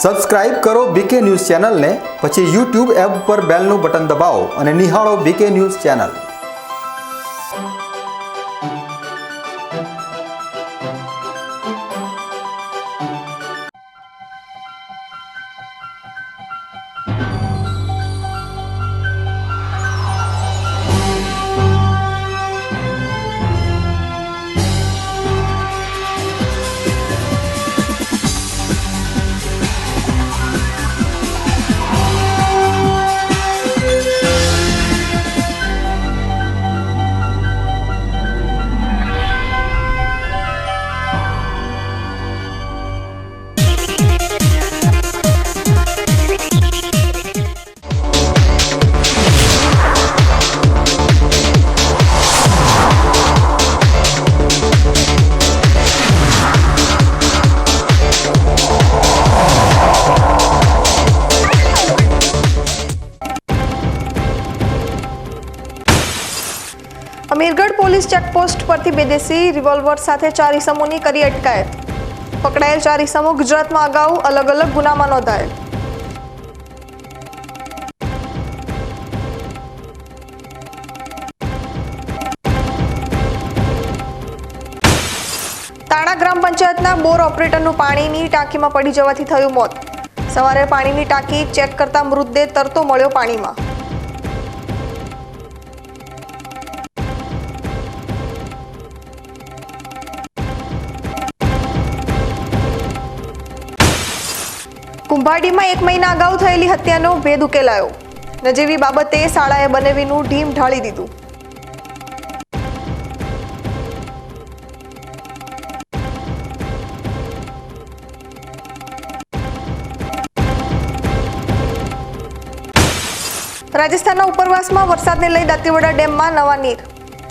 Subscribe કરો બીકે news ચેનલને, પછી YouTube એપ પર બેલનું બટન દબાવો અને નિહાળો BK news channel. Amirgadh police checkpost પરથી બેદેશી રિવોલ્વર સાથે 4 ઇસમોની કરી અટકાયત। પકડાયેલ 4 ઇસમો ગુજરાતમાં અગાઉ અલગ અલગ ગુનામાં નોંધાયેલ। તાણા ગ્રામ પંચાયતના બોર ઓપરેટરનું પાણીની ટાંકીમાં પડી જવાથી થયું મોત। સવારે પાણીની ટાંકી ચેક કરતા મૃતદેહ તરતો મળ્યો પાણીમાં। કુંભાડીમાં 1 મહિના અગાઉ થયેલી હત્યાનો ભેદ ઉકેલાયો। નજીવી બાબતે શાળાએ બનેવીનું ઢીમ ઢાળી દીધું। રાજસ્થાનના ઉપરવાસમાં વરસાદને લઈ દાંતીવાડા ડેમમાં નવા નીર।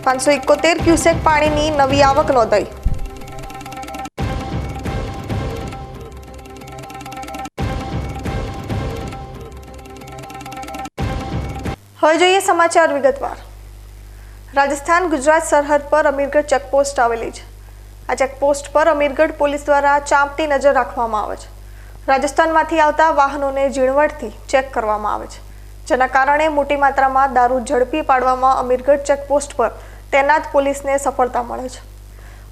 571 ક્યુસેક પાણીની નવી આવક નોંધાઈ। હવે જોઈએ સમાચાર વિગતવાર। રાજસ્થાન ગુજરાત સરહદ પર અમીરગઢ ચેકપોસ્ટ આવેલી છે। આ ચેકપોસ્ટ પર અમીરગઢ પોલીસ દ્વારા ચાંપતી નજર રાખવામાં આવે છે। રાજસ્થાનમાંથી આવતા વાહનોને ઝીણવટથી ચેક કરવામાં આવે છે, જેના કારણે મોટી માત્રામાં દારૂ ઝડપી પાડવામાં અમીરગઢ ચેકપોસ્ટ પર તૈનાત પોલીસને સફળતા મળે છે।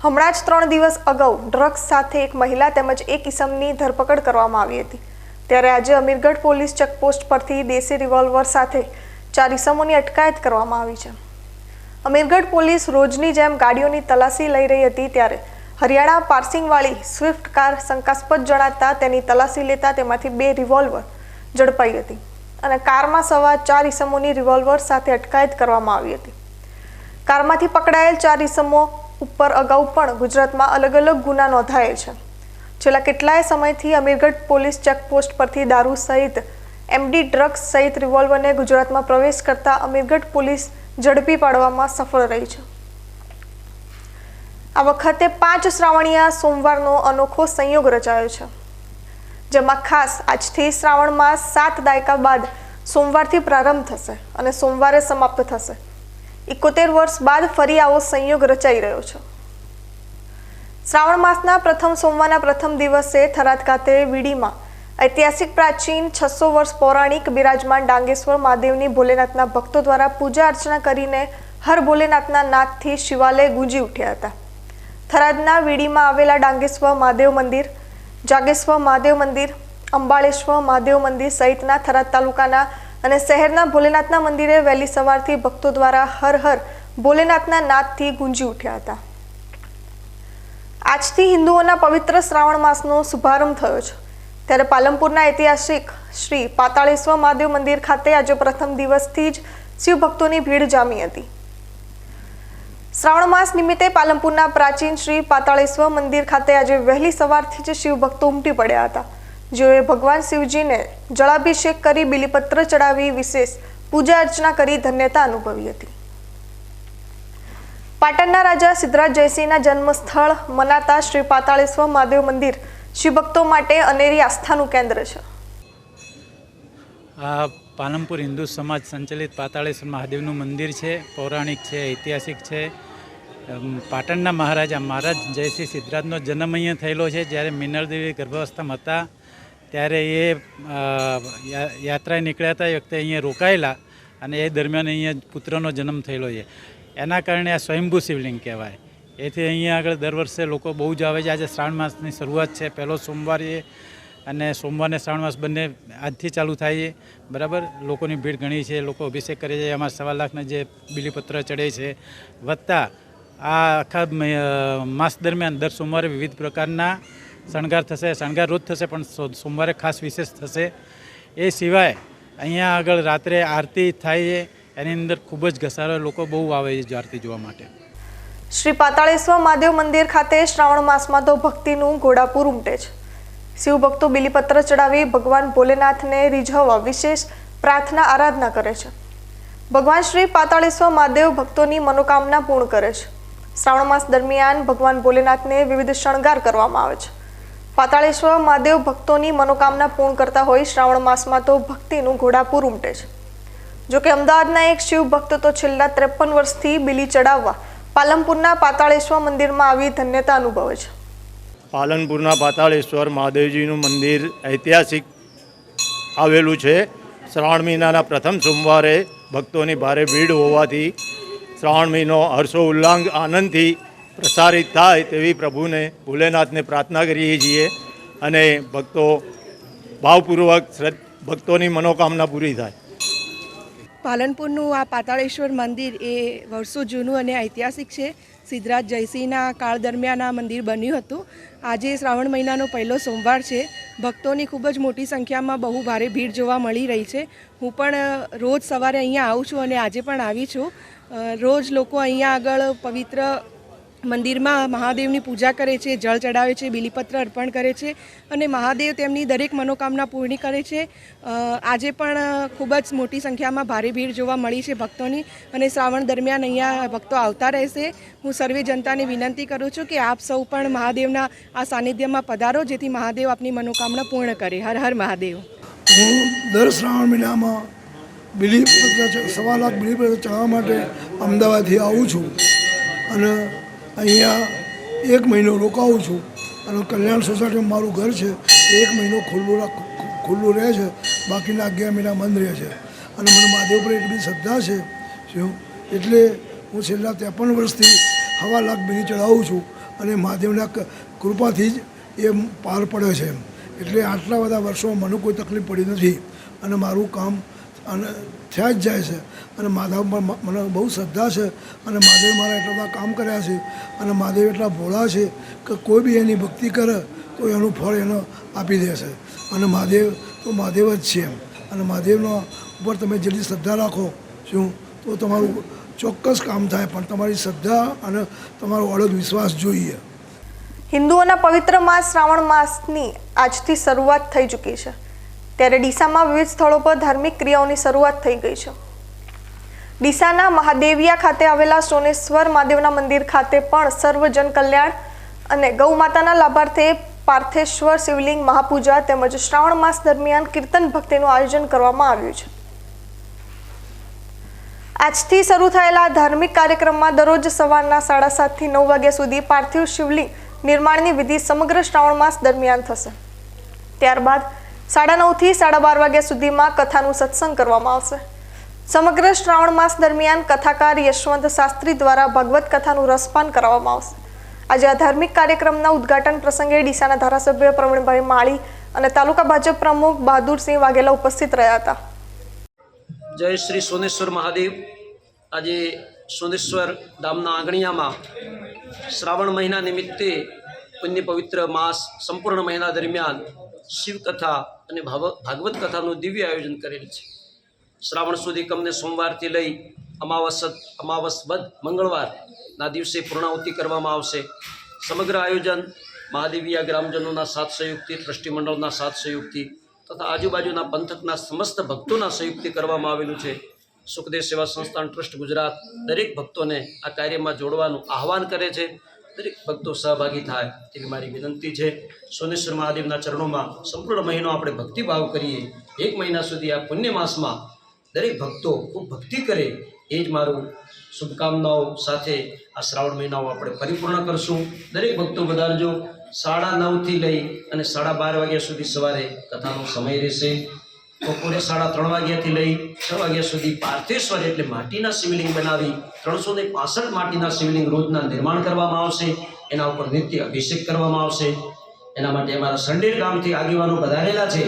હમણાં જ 3 દિવસ અગાઉ ડ્રગ્સ સાથે એક મહિલા તેમજ એક ઇસમની ધરપકડ કરવામાં આવી હતી, ત્યારે આજે અમીરગઢ પોલીસ ચેકપોસ્ટ પરથી દેશી રિવોલ્વર સાથે 4 ઇસમોની અટકાયત કરવામાં આવી છે। અમીરગઢ પોલીસ રોજની જેમ ગાડીઓની તલાશી લઈ રહી હતી, ત્યારે હરિયાણા પાર્સિંગવાળી સ્વિફ્ટ કાર શંકાસ્પદ જણાતા તેની તલાશી લેતા તેમાંથી 2 રિવોલ્વર ઝડપાઈ હતી અને કારમાં સવાર 4 ઇસમોની રિવોલ્વર સાથે અટકાયત કરવામાં આવી હતી। કારમાંથી પકડાયેલ 4 ઇસમો ઉપર અગાઉ પણ ગુજરાતમાં અલગ અલગ ગુના નોંધાયેલ છે। છેલ્લા કેટલાય સમયથી અમીરગઢ પોલીસ ચેકપોસ્ટ પરથી દારૂ સહિત MD ડ્રગ્સ સહિત રિવોલ્વરને ગુજરાતમાં પ્રવેશ કરતા અમીરગઢ પોલીસ ઝડપી પાડવામાં સફળ રહી છે। આ વખતે 5 શ્રાવણીયા સોમવારનો અનોખો સંયોગ રચાયો છે, જેમાં ખાસ આજથી શ્રાવણ માસ 7 દાયકા બાદ સોમવારથી પ્રારંભ થશે અને સોમવારે સમાપ્ત થશે। 71 વર્ષ બાદ ફરી આવો સંયોગ રચાઈ રહ્યો છે। શ્રાવણ માસના પ્રથમ સોમવારના પ્રથમ દિવસે થરાદ ખાતે વીડીમાં ऐतिहासिक प्राचीन 600 वर्ष पौराणिक बिराजमान डांगेश्वर महादेवनी भोलेनाथना भक्तों द्वारा पूजा अर्चना करीने हर भोलेनाथना नादथी शिवालय गूंजी उठ्या हता। थरादना वीडीमां आवेला डांगेश्वर महादेव मंदिर, जागेश्वर महादेव मंदिर, अंबाळेश्वर महादेव मंदिर सहितना थराद तालुकाना અને શહેરના ભોલેનાથના મંદિરે વહેલી સવારથી ભક્તો દ્વારા હર હર ભોલેનાથના નાદથી ગૂંજી ઉઠ્યા હતા। આજથી હિન્દુઓના પવિત્ર શ્રાવણ માસનો શુભારંભ થયો છે, ત્યારે પાલનપુરના ઐતિહાસિક શ્રી પાતાળેશ્વર મહાદેવ મંદિર ખાતે આજે પ્રથમ દિવસથી જ શિવ ભક્તોની ભીડ જામી હતી। શ્રાવણ માસ નિમિત્તે પાલનપુરના પ્રાચીન શ્રી પાતાળેશ્વર મંદિર ખાતે આજે વહેલી સવારથી જ શિવ ભક્તો ઉમટી પડ્યા હતા, જેઓએ ભગવાન શિવજીને જળાભિષેક કરી બિલીપત્ર ચડાવી વિશેષ પૂજા અર્ચના કરી ધન્યતા અનુભવી હતી। પાટણના રાજા સિદ્ધરાજ જયસિંહના જન્મસ્થળ મનાતા શ્રી પાતાળેશ્વર મહાદેવ મંદિર શિવભક્તો માટે અનેરી આસ્થાનું કેન્દ્ર છે। આ પાલનપુર હિન્દુ સમાજ સંચાલિત પાતાળેશ્વર મહાદેવનું મંદિર છે। પૌરાણિક છે, ઐતિહાસિક છે। પાટણના મહારાજ જયસિંહ સિદ્ધરાજનો જન્મ અહીંયા થયેલો છે। જ્યારે મિનળદેવી ગર્ભાવસ્થામાં હતા ત્યારે એ યાત્રાએ નીકળ્યા હતા એ વખતે અહીંયા રોકાયેલા અને એ દરમિયાન અહીંયા પુત્રનો જન્મ થયેલો છે. એના કારણે આ સ્વયંભૂ શિવલિંગ કહેવાય. એથી અહીંયા આગળ દર વર્ષે લોકો બહુ જ આવે છે. આજે શ્રાવણ માસની શરૂઆત છે, પહેલો સોમવાર છે અને સોમવારને શ્રાવણ માસ બંને આજથી ચાલુ થાય છે. બરાબર, લોકોની ભીડ ઘણી છે, લોકો અભિષેક કરે છે. અમારા 1.25 લાખના જે બીલીપત્ર ચડે છે, વત્તા આ આખા માસ દરમિયાન દર સોમવારે વિવિધ પ્રકારના શણગાર થશે. શણગાર રોજ થશે પણ સોમવારે ખાસ વિશેષ થશે. એ સિવાય અહીંયા આગળ રાત્રે આરતી થાય છે. એની અંદર ખૂબ જ ઘસારો, લોકો બહુ આવે છે આરતી જોવા માટે. શ્રી પાતાળેશ્વર મહાદેવ મંદિર ખાતે શ્રાવણ માસમાં તો ભક્તિનું ઘોડાપૂર ઉમટે છે. શિવ ભક્તો બિલીપત્ર ચડાવી ભગવાન ભોલેનાથને રીઝવવા વિશેષ પ્રાર્થના આરાધના કરે છે. ભગવાન શ્રી પાતાળેશ્વર મહાદેવ ભક્તોની મનોકામના પૂર્ણ કરે છે. શ્રાવણ માસ દરમિયાન ભગવાન ભોલેનાથને વિવિધ શણગાર કરવામાં આવે છે. પાતાળેશ્વર મહાદેવ ભક્તોની મનોકામના પૂર્ણ કરતા હોય શ્રાવણ માસમાં તો ભક્તિનું ઘોડાપૂર ઉમટે છે. જોકે અમદાવાદના એક શિવ ભક્ત તો છેલ્લા 53 વર્ષથી બીલી ચડાવવા પાલનપુરના પાતાળેશ્વર મંદિરમાં આવી ધન્યતા અનુભવે છે. પાલનપુરના પાતાળેશ્વર મહાદેવજીનું મંદિર ઐતિહાસિક આવેલું છે. શ્રાવણ મહિનાના પ્રથમ સોમવારે ભક્તોની ભારે ભીડ હોવાથી શ્રાવણ મહિનો હર્ષો ઉલ્લાંઘ આનંદથી પ્રસારિત થાય તેવી પ્રભુને ભોલેનાથને પ્રાર્થના કરીએ છીએ અને ભક્તો ભાવપૂર્વક ભક્તોની મનોકામના પૂરી થાય. પાલનપુરનું આ પાતાળેશ્વર મંદિર એ વર્ષો જૂનું અને ઐતિહાસિક છે. સિદ્ધરાજ જયસિંહના કાળ દરમિયાન આ મંદિર બન્યું હતું. આજે શ્રાવણ મહિનાનો પહેલો સોમવાર છે. ભક્તોની ખૂબ જ મોટી સંખ્યામાં બહુ ભારે ભીડ જોવા મળી રહી છે. હું પણ રોજ સવારે અહીંયા આવું છું અને આજે પણ આવી છું. રોજ લોકો અહીંયા આગળ પવિત્ર મંદિરમાં મહાદેવની પૂજા કરે છે, જળ ચડાવે છે, બીલીપત્ર અર્પણ કરે છે અને મહાદેવ તેમની દરેક મનોકામના પૂર્ણ કરે છે. આજે પણ ખૂબ જ મોટી સંખ્યામાં ભારે ભીડ જોવા મળી છે ભક્તોની અને શ્રાવણ દરમિયાન અહીંયા ભક્તો આવતા રહેશે. હું સર્વે જનતાને વિનંતી કરું છું કે આપ સૌ પણ મહાદેવના આ સાનિધ્યમાં પધારો, જેથી મહાદેવ આપની મનોકામના પૂર્ણ કરે. હર હર મહાદેવ. હું દર શ્રાવણ મહિનામાં બીલીપત્ર 1.25 લાખ બીલીપત્ર ચડાવવા માટે અમદાવાદથી આવું છું અને અહીંયા 1 મહિનો રોકાવું છું અને કલ્યાણ સોસાયટીમાં મારું ઘર છે. 1 મહિનો ખુલ્લું રહે છે, બાકીના 11 મહિના બંધ રહે છે અને મને મહાદેવ પર એટલી બધી શ્રદ્ધા છે શું એટલે હું છેલ્લા 53 વર્ષથી 1.25 લાખ બીલી ચડાવું છું અને મહાદેવના કૃપાથી જ એ પાર પડે છે. એટલે આટલા બધા વર્ષોમાં મને કોઈ તકલીફ પડી નથી અને મારું કામ અને થયા જ જાય છે અને મહાદેવ પર મને બહુ શ્રદ્ધા છે અને મહાદેવ મારા એટલા બધા કામ કર્યા છે અને મહાદેવ એટલા ભોળા છે કે કોઈ બી એની ભક્તિ કરે તો એનું ફળ એને આપી દેશે અને મહાદેવ તો મહાદેવ જ છે અને મહાદેવનો ઉપર તમે જેટલી શ્રદ્ધા રાખો શું તો તમારું ચોક્કસ કામ થાય, પણ તમારી શ્રદ્ધા અને તમારો અડગ વિશ્વાસ જોઈએ. હિન્દુઓના પવિત્ર માસ શ્રાવણ માસની આજથી શરૂઆત થઈ ચૂકી છે. ત્યારે ડીસામાં વિવિધ સ્થળો પર ધાર્મિક ક્રિયાઓની શરૂઆત થઈ ગઈ છે. ડીસાના મહાદેવિયા ખાતે આવેલા સોનેશ્વર મહાદેવના મંદિર ખાતે પણ સર્વજન કલ્યાણ અને ગૌ માતાના લાભાર્થે પાર્થેશ્વર શિવલિંગ મહાપૂજા તેમજ શ્રાવણ માસ દરમિયાન કીર્તન ભક્તિનું આયોજન કરવામાં આવ્યું છે. આજથી શરૂ થયેલા ધાર્મિક કાર્યક્રમમાં દરરોજ સવારના 7:30 થી 9 વાગ્યા સુધી પાર્થિવ શિવલિંગ નિર્માણની વિધિ સમગ્ર શ્રાવણ માસ દરમિયાન થશે. ત્યારબાદ 9:30 થી 12:30 વાગ્યા સુધીમાં કથાનું સત્સંગ કરવામાં આવશે. સમગ્ર શ્રાવણ માસ દરમિયાન કથાકાર યશવંત શાસ્ત્રી દ્વારા ભાગવત કથાનું રસપાન કરાવવામાં આવશે. આજે આ ધાર્મિક કાર્યક્રમના ઉદ્ઘાટન પ્રસંગે ડીસાના ધારાસભ્ય પ્રવીણભાઈ માળી અને તાલુકા ભાજપ પ્રમુખ બહાદુરસિંહ વાઘેલા ઉપસ્થિત રહ્યા હતા. જય શ્રી સોનેશ્વર મહાદેવ. આજે સોનેશ્વર ધામના આંગણિયામાં શ્રાવણ મહિના નિમિત્તે પુણ્ય પવિત્ર માસ સંપૂર્ણ મહિના દરમિયાન શિવકથા અને ભાગવત કથાનું દિવ્ય આયોજન કરેલ છે. શ્રાવણ સુધી કમને સોમવારથી લઈ અમાવસ બધ મંગળવારના દિવસે પૂર્ણાહુતિ કરવામાં આવશે. સમગ્ર આયોજન મહાદેવિયા ગ્રામજનોના સાથ સહયોગથી, ટ્રસ્ટી મંડળના સાથ સહયોગથી તથા આજુબાજુના પંથકના સમસ્ત ભક્તોના સહયોગથી કરવામાં આવેલું છે. સુખદેવ સેવા સંસ્થાન ટ્રસ્ટ ગુજરાત દરેક ભક્તોને આ કાર્યમાં જોડવાનું આહવાન કરે છે. દરેક ભક્તો સહભાગી થાય તેવી મારી વિનંતી છે. સોનેશ્વર મહાદેવના ચરણોમાં સંપૂર્ણ મહિનો આપણે ભક્તિભાવ કરીએ. 1 મહિના સુધી આ પુણ્ય માસમાં દરેક ભક્તો ખૂબ ભક્તિ કરે એ જ મારું શુભકામનાઓ સાથે આ શ્રાવણ મહિનાઓ આપણે પરિપૂર્ણ કરશું. દરેક ભક્તો વધારજો. 9:30થી લઈ અને 12:30 વાગ્યા સુધી સવારે કથાનો સમય રહેશે. બપોરે 3:30 વાગ્યાથી લઈ 6 વાગ્યા સુધી પાર્થેશ્વર એટલે માટીના શિવલિંગ બનાવી 365 માટીના શિવલિંગ રોજના નિર્માણ કરવામાં આવશે. એના ઉપર નિત્ય અભિષેક કરવામાં આવશે. એના માટે અમારા સંડેર ગામથી આગેવાનો પધારેલા છે.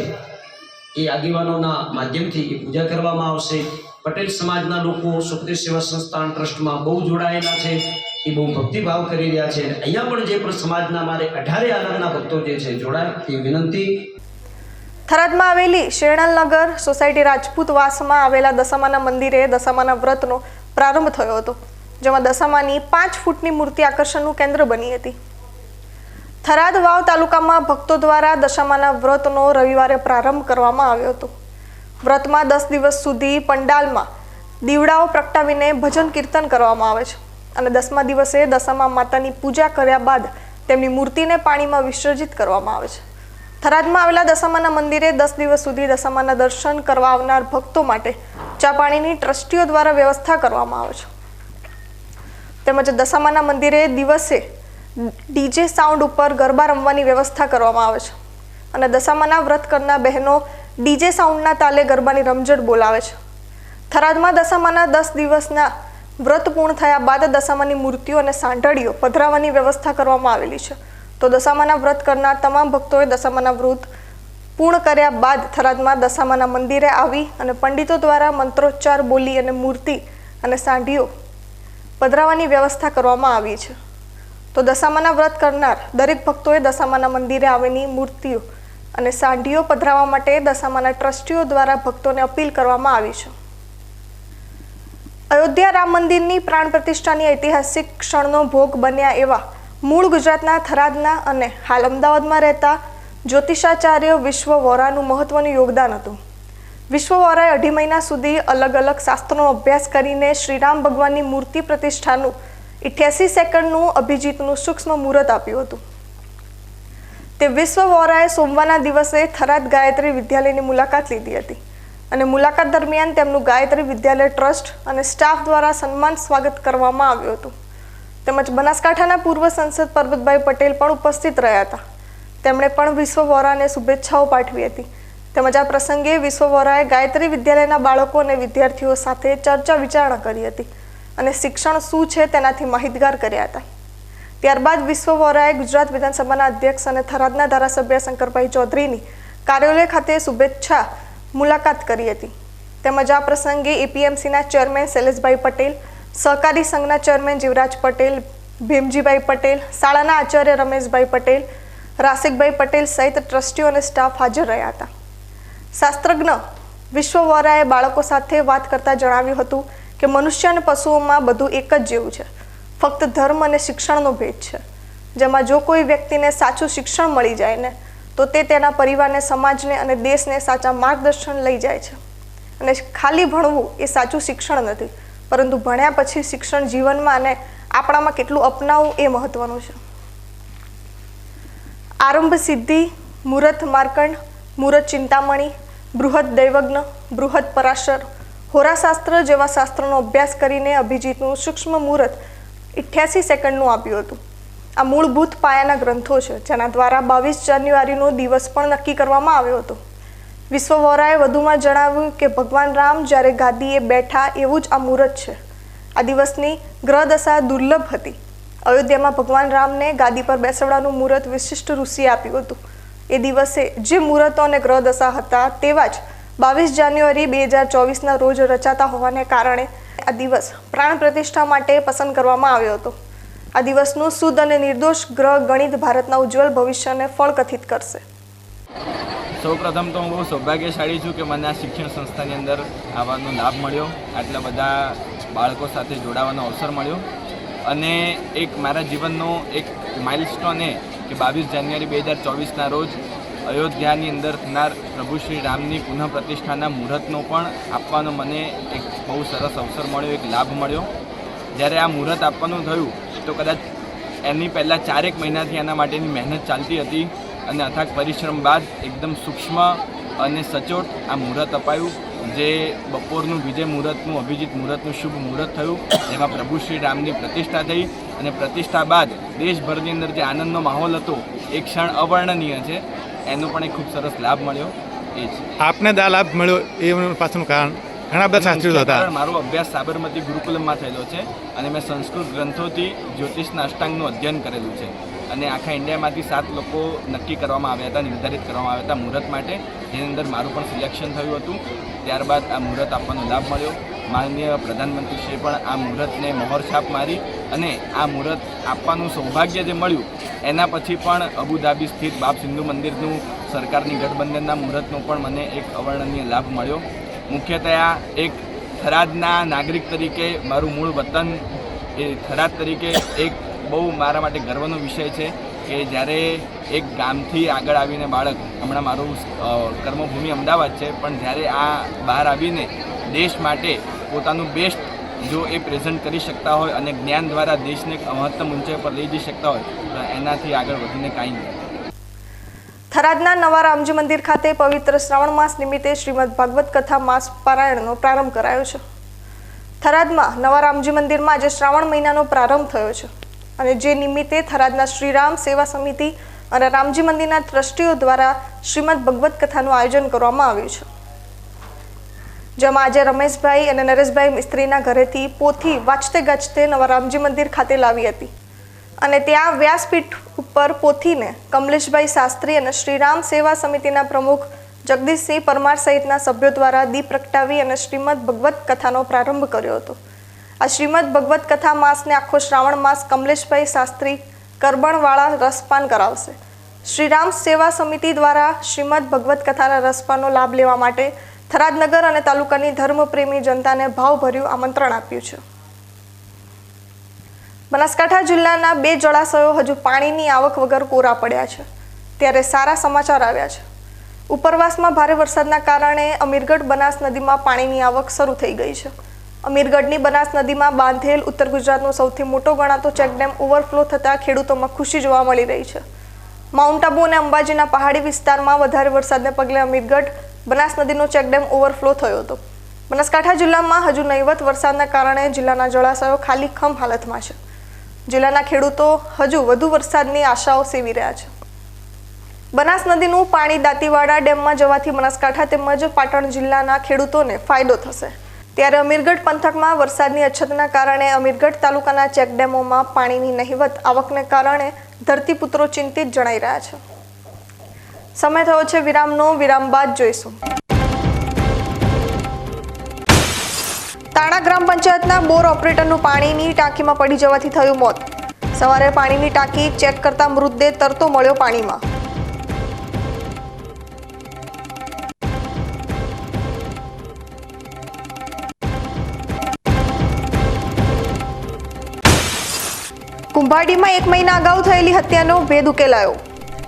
એ આગેવાનોના માધ્યમથી એ પૂજા કરવામાં આવશે. પટેલ સમાજના લોકો સુખદેવ સેવા સંસ્થાન ટ્રસ્ટમાં બહુ જોડાયેલા છે. એ બહુ ભક્તિભાવ કરી રહ્યા છે. અને અહીંયા પણ જે પણ સમાજના અમારે 18 આલમના ભક્તો જે છે જોડાય એ વિનંતી. થરાદમાં આવેલી શેરણલનગર સોસાયટી રાજપૂતવાસમાં આવેલા દશામાના મંદિરે દશામાના વ્રતનો પ્રારંભ થયો હતો, જેમાં દશામાની 5 ફૂટની મૂર્તિ આકર્ષણનું કેન્દ્ર બની હતી. થરાદ વાવ તાલુકામાં ભક્તો દ્વારા દશામાના વ્રતનો રવિવારે પ્રારંભ કરવામાં આવ્યો હતો. વ્રતમાં 10 દિવસ સુધી પંડાલમાં દીવડાઓ પ્રગટાવીને ભજન કીર્તન કરવામાં આવે છે અને 10મા દિવસે દશામા માતાની પૂજા કર્યા બાદ તેમની મૂર્તિને પાણીમાં વિસર્જિત કરવામાં આવે છે. થરાદમાં આવેલા દશામાના મંદિરે 10 દિવસ સુધી દશામાના દર્શન કરવા આવનાર ભક્તો માટે ચા પાણીની ટ્રસ્ટીઓ દ્વારા વ્યવસ્થા કરવામાં આવે છે. તેમજ દશામાના મંદિરે દિવસે ડીજે સાઉન્ડ ઉપર ગરબા રમવાની વ્યવસ્થા કરવામાં આવે છે અને દશામાના વ્રત કરનાર બહેનો ડીજે સાઉન્ડના તાલે ગરબાની રમઝટ બોલાવે છે. થરાદમાં દશામાના 10 દિવસના વ્રત પૂર્ણ થયા બાદ દશામાની મૂર્તિઓ અને સાંઢળીઓ પધરાવવાની વ્યવસ્થા કરવામાં આવેલી છે. તો દશામાના વ્રત કરનાર તમામ ભક્તોએ દશામાના વ્રત પૂર્ણ કર્યા બાદ થરાદમાં દશામાના મંદિરે આવી અને પંડિતો દ્વારા મંત્રોચ્ચાર બોલી અને મૂર્તિ અને સાંઢીઓ પધરાવવાની વ્યવસ્થા કરવામાં આવી છે. તો દશામાના વ્રત કરનાર દરેક ભક્તોએ દશામાના મંદિરે આવેલી મૂર્તિઓ અને સાંઢીઓ પધરાવવા માટે દશામાના ટ્રસ્ટીઓ દ્વારા ભક્તોને અપીલ કરવામાં આવી છે. અયોધ્યા રામ મંદિરની પ્રાણ પ્રતિષ્ઠાની ઐતિહાસિક ક્ષણનો ભોગ બન્યા એવા મૂળ ગુજરાતના થરાદના અને હાલ અમદાવાદમાં રહેતા જ્યોતિષાચાર્ય વિશ્વ વોરાનું મહત્વનું યોગદાન હતું. વિશ્વ વોરાએ 2.5 મહિના સુધી અલગ અલગ શાસ્ત્રોનો અભ્યાસ કરીને શ્રીરામ ભગવાનની મૂર્તિ પ્રતિષ્ઠાનું 88 સેકન્ડનું અભિજીતનું સૂક્ષ્મ મુહૂર્ત આપ્યું હતું. તે વિશ્વ વોરાએ સોમવારના દિવસે થરાદ ગાયત્રી વિદ્યાલયની મુલાકાત લીધી હતી અને મુલાકાત દરમિયાન તેમનું ગાયત્રી વિદ્યાલય ટ્રસ્ટ અને સ્ટાફ દ્વારા સન્માન સ્વાગત કરવામાં આવ્યું હતું. તેમજ બનાસકાંઠાના પૂર્વ સંસદ પરબતભાઈ પટેલ પણ ઉપસ્થિત રહ્યા હતા. તેમણે પણ વિશ્વ વોરાને શુભેચ્છાઓ પાઠવી હતી. તેમજ આ પ્રસંગે વિશ્વ વોરાએ ગાયત્રી વિદ્યાલયના બાળકો અને વિદ્યાર્થીઓ સાથે ચર્ચા વિચારણા કરી હતી અને શિક્ષણ શું છે તેનાથી માહિતગાર કર્યા હતા. ત્યારબાદ વિશ્વ વોરાએ ગુજરાત વિધાનસભાના અધ્યક્ષ અને થરાદના ધારાસભ્ય શંકરભાઈ ચૌધરીની કાર્યાલય ખાતે શુભેચ્છા મુલાકાત કરી હતી. તેમજ આ પ્રસંગે એપીએમસીના ચેરમેન શૈલેષભાઈ પટેલ, સહકારી સંઘના ચેરમેન જીવરાજ પટેલ, ભીમજીભાઈ પટેલ, શાળાના આચાર્ય રમેશભાઈ પટેલ, રાસિકભાઈ પટેલ સહિત ટ્રસ્ટીઓ અને સ્ટાફ હાજર રહ્યા હતા. શાસ્ત્રજ્ઞ વિશ્વ વોરાએ બાળકો સાથે વાત કરતા જણાવ્યું હતું કે મનુષ્ય અને પશુઓમાં બધું એક જ જેવું છે, ફક્ત ધર્મ અને શિક્ષણનો ભેદ છે. જેમાં જો કોઈ વ્યક્તિને સાચું શિક્ષણ મળી જાય ને તો તે તેના પરિવારને, સમાજને અને દેશને સાચા માર્ગદર્શન લઈ જાય છે. અને ખાલી ભણવું એ સાચું શિક્ષણ નથી, પરંતુ ભણ્યા પછી શિક્ષણ જીવનમાં અને આપણામાં કેટલું અપનાવવું એ મહત્વનું છે. આરંભ સિદ્ધિ, મુહૂર્ત માર્કંડ, મુહૂર્ત ચિંતામણી, બૃહદ દૈવજ્ઞ, બૃહદ પરાશર, હોરાશાસ્ત્ર જેવા શાસ્ત્રોનો અભ્યાસ કરીને અભિજીતનું સૂક્ષ્મ મુહૂર્ત 88 સેકન્ડનું આપ્યું હતું. આ મૂળભૂત પાયાના ગ્રંથો છે, જેના દ્વારા 22 જાન્યુઆરીનો દિવસ પણ નક્કી કરવામાં આવ્યો હતો. વિશ્વ વોરાએ વધુમાં જણાવ્યું કે ભગવાન રામ જ્યારે ગાદીએ બેઠા એવું જ આ મુહૂર્ત છે. આ દિવસની ગ્રહ દશા દુર્લભ હતી. અયોધ્યામાં ભગવાન રામને ગાદી પર બેસવડાનું મુહૂર્ત વિશિષ્ટ ઋષિએ આપ્યું હતું. એ દિવસે જે મુહૂર્તો અને ગ્રહ દશા હતા તેવા જ 22 જાન્યુઆરી 2024ના રોજ રચાતા હોવાને કારણે આ દિવસ પ્રાણ પ્રતિષ્ઠા માટે પસંદ કરવામાં આવ્યો હતો. આ દિવસનું શુદ્ધ અને નિર્દોષ ગ્રહ ગણિત ભારતના ઉજ્જવળ ભવિષ્યને ફળકથિત કરશે. સૌપ્રથમ તો હું બહુ સૌભાગ્યશાળી છું કે મને આ શિક્ષણ સંસ્થાની અંદર આવવાનો લાભ મળ્યો, આટલા બધા બાળકો સાથે જોડાવાનો અવસર મળ્યો અને એક મારા જીવનનો એક માઇલસ્ટોન એ કે 22 જાન્યુઆરી 2024ના રોજ અયોધ્યાની અંદર થનાર પ્રભુ શ્રી રામની પુનઃ પ્રતિષ્ઠાના મુહૂર્તનો પણ આપવાનો મને એક બહુ સરસ અવસર મળ્યો, એક લાભ મળ્યો. જ્યારે આ મુહૂર્ત આપવાનું થયું તો કદાચ એની પહેલાં 4 મહિનાથી એના માટેની મહેનત ચાલતી હતી અને અથાગ પરિશ્રમ બાદ એકદમ સૂક્ષ્મ અને સચોટ આ મુહૂર્ત અપાયું, જે બપોરનું વિજય મુહૂર્તનું, અભિજીત મુહૂર્તનું શુભ મુહૂર્ત થયું, જેમાં પ્રભુ શ્રી રામની પ્રતિષ્ઠા થઈ અને પ્રતિષ્ઠા બાદ દેશભરની અંદર જે આનંદનો માહોલ હતો એ ક્ષણ અવર્ણનીય છે. એનો પણ એક ખૂબ સરસ લાભ મળ્યો એ છે. આપને દા લાભ મળ્યો એ પાછળનું કારણ ઘણા બધા શાસ્ત્રીઓ હતા. મારો અભ્યાસ સાબરમતી ગુરુકુલમમાં થયેલો છે અને મેં સંસ્કૃત ગ્રંથોથી જ્યોતિષના અષ્ટાંગનું અધ્યયન કરેલું છે. અને આખા ઇન્ડિયામાંથી 7 લોકો નક્કી કરવામાં આવ્યા હતા, નિર્ધારિત કરવામાં આવ્યા હતા મુહૂર્ત માટે, જેની અંદર મારું પણ સિલેક્શન થયું હતું. ત્યારબાદ આ મુહૂર્ત આપવાનો લાભ મળ્યો. માનનીય પ્રધાનમંત્રીશ્રીએ પણ આ મુહૂર્તને મહોર છાપ મારી અને આ મુહૂર્ત આપવાનું સૌભાગ્ય જે મળ્યું એના પછી પણ અબુધાબી સ્થિત બાપ સિંધુ મંદિરનું સરકારની ગઠબંધનના મુહૂર્તનો પણ મને એક અવર્ણનીય લાભ મળ્યો. મુખ્યતયા એક થરાદના નાગરિક તરીકે મારું મૂળ વતન એ થરાદ તરીકે એક બહુ મારા માટે ગર્વનો વિષય છે કે જ્યારે એક ગામથી આગળ આવીને બાળક, હમણાં મારું કર્મભૂમિ અમદાવાદ છે, પણ જ્યારે આ બહાર આવીને દેશ માટે પોતાનું બેસ્ટ જો એ પ્રેઝન્ટ કરી શકતા હોય અને જ્ઞાન દ્વારા દેશને એક મહત્તમ ઊંચાઈ પર લઈ જઈ શકતા હોય તો એનાથી આગળ વધીને કાંઈ નહીં. થરાદના નવા રામજી મંદિર ખાતે પવિત્ર શ્રાવણ માસ નિમિત્તે શ્રીમદ ભાગવત કથા માસ પારાયણનો પ્રારંભ કરાયો છે. થરાદમાં નવા રામજી મંદિરમાં આજે શ્રાવણ મહિનાનો પ્રારંભ થયો છે અને જે નિમિત્તે થરાદના શ્રીરામ સેવા સમિતિ અને રામજી મંદિરના ટ્રસ્ટીઓ દ્વારા શ્રીમદ ભગવત કથાનું આયોજન કરવામાં આવ્યું છે. જેમાં આજે રમેશભાઈ અને નરેશભાઈ મિસ્ત્રીના ઘરેથી પોથી વાંચતે ગાજતે નવા રામજી મંદિર ખાતે લાવી હતી અને ત્યાં વ્યાસપીઠ ઉપર પોથીને કમલેશભાઈ શાસ્ત્રી અને શ્રીરામ સેવા સમિતિના પ્રમુખ જગદીશસિંહ પરમાર સહિતના સભ્યો દ્વારા દીપ પ્રગટાવી અને શ્રીમદ ભગવત કથાનો પ્રારંભ કર્યો હતો. આ શ્રીમદ ભગવત કથા માસને આખો શ્રાવણ માસ કમલેશભાઈ શાસ્ત્રી કરબણવાળા રસપાન કરાવશે. શ્રીરામ સેવા સમિતિ દ્વારા શ્રીમદ ભગવત કથાના રસપાનનો લાભ લેવા માટે થરાદનગર અને તાલુકાની ધર્મપ્રેમી જનતાને ભાવભર્યું આમંત્રણ આપ્યું છે. બનાસકાંઠા જિલ્લાના 2 જળાશયો હજુ પાણીની આવક વગર કોરા પડ્યા છે, ત્યારે સારા સમાચાર આવ્યા છે. ઉપરવાસમાં ભારે વરસાદના કારણે અમીરગઢ બનાસ નદીમાં પાણીની આવક શરૂ થઈ ગઈ છે. અમીરગઢની બનાસ નદીમાં બાંધેલ ઉત્તર ગુજરાતનો સૌથી મોટો ગણાતો ચેકડેમ ઓવરફ્લો થતાં ખેડૂતોમાં ખુશી જોવા મળી રહી છે. માઉન્ટ આબુ અને અંબાજીના પહાડી વિસ્તારમાં વધારે વરસાદને પગલે અમીરગઢ બનાસ નદીનો ચેકડેમ ઓવરફ્લો થયો હતો. બનાસકાંઠા જિલ્લામાં હજુ નહીવત વરસાદના કારણે જિલ્લાના જળાશયો ખાલીખમ હાલતમાં છે. જિલ્લાના ખેડૂતો હજુ વધુ વરસાદની આશાઓ સેવી રહ્યા છે. બનાસ નદીનું પાણી દાંતીવાડા ડેમમાં જવાથી બનાસકાંઠા તેમજ પાટણ જિલ્લાના ખેડૂતોને ફાયદો થશે. ત્યારે અમીરગઢ પંથકમાં વરસાદની અછતના કારણે અમીરગઢ તાલુકાના ચેકડેમોમાં પાણીની નહીવત આવકને કારણે ધરતીપુત્રો ચિંતિત જણાઈ રહ્યા છે. સમય થયો છે વિરામનો. વિરામ બાદ જોઈશું. તાણા ગ્રામ પંચાયતના બોર ઓપરેટરનું પાણીની ટાંકીમાં પડી જવાથી થયું મોત. સવારે પાણીની ટાંકી ચેક કરતા મૃતદેહ તરતો મળ્યો પાણીમાં. કુંભાડીમાં 1 મહિના અગાઉ થયેલી હત્યાનો ભેદ ઉકેલાયો.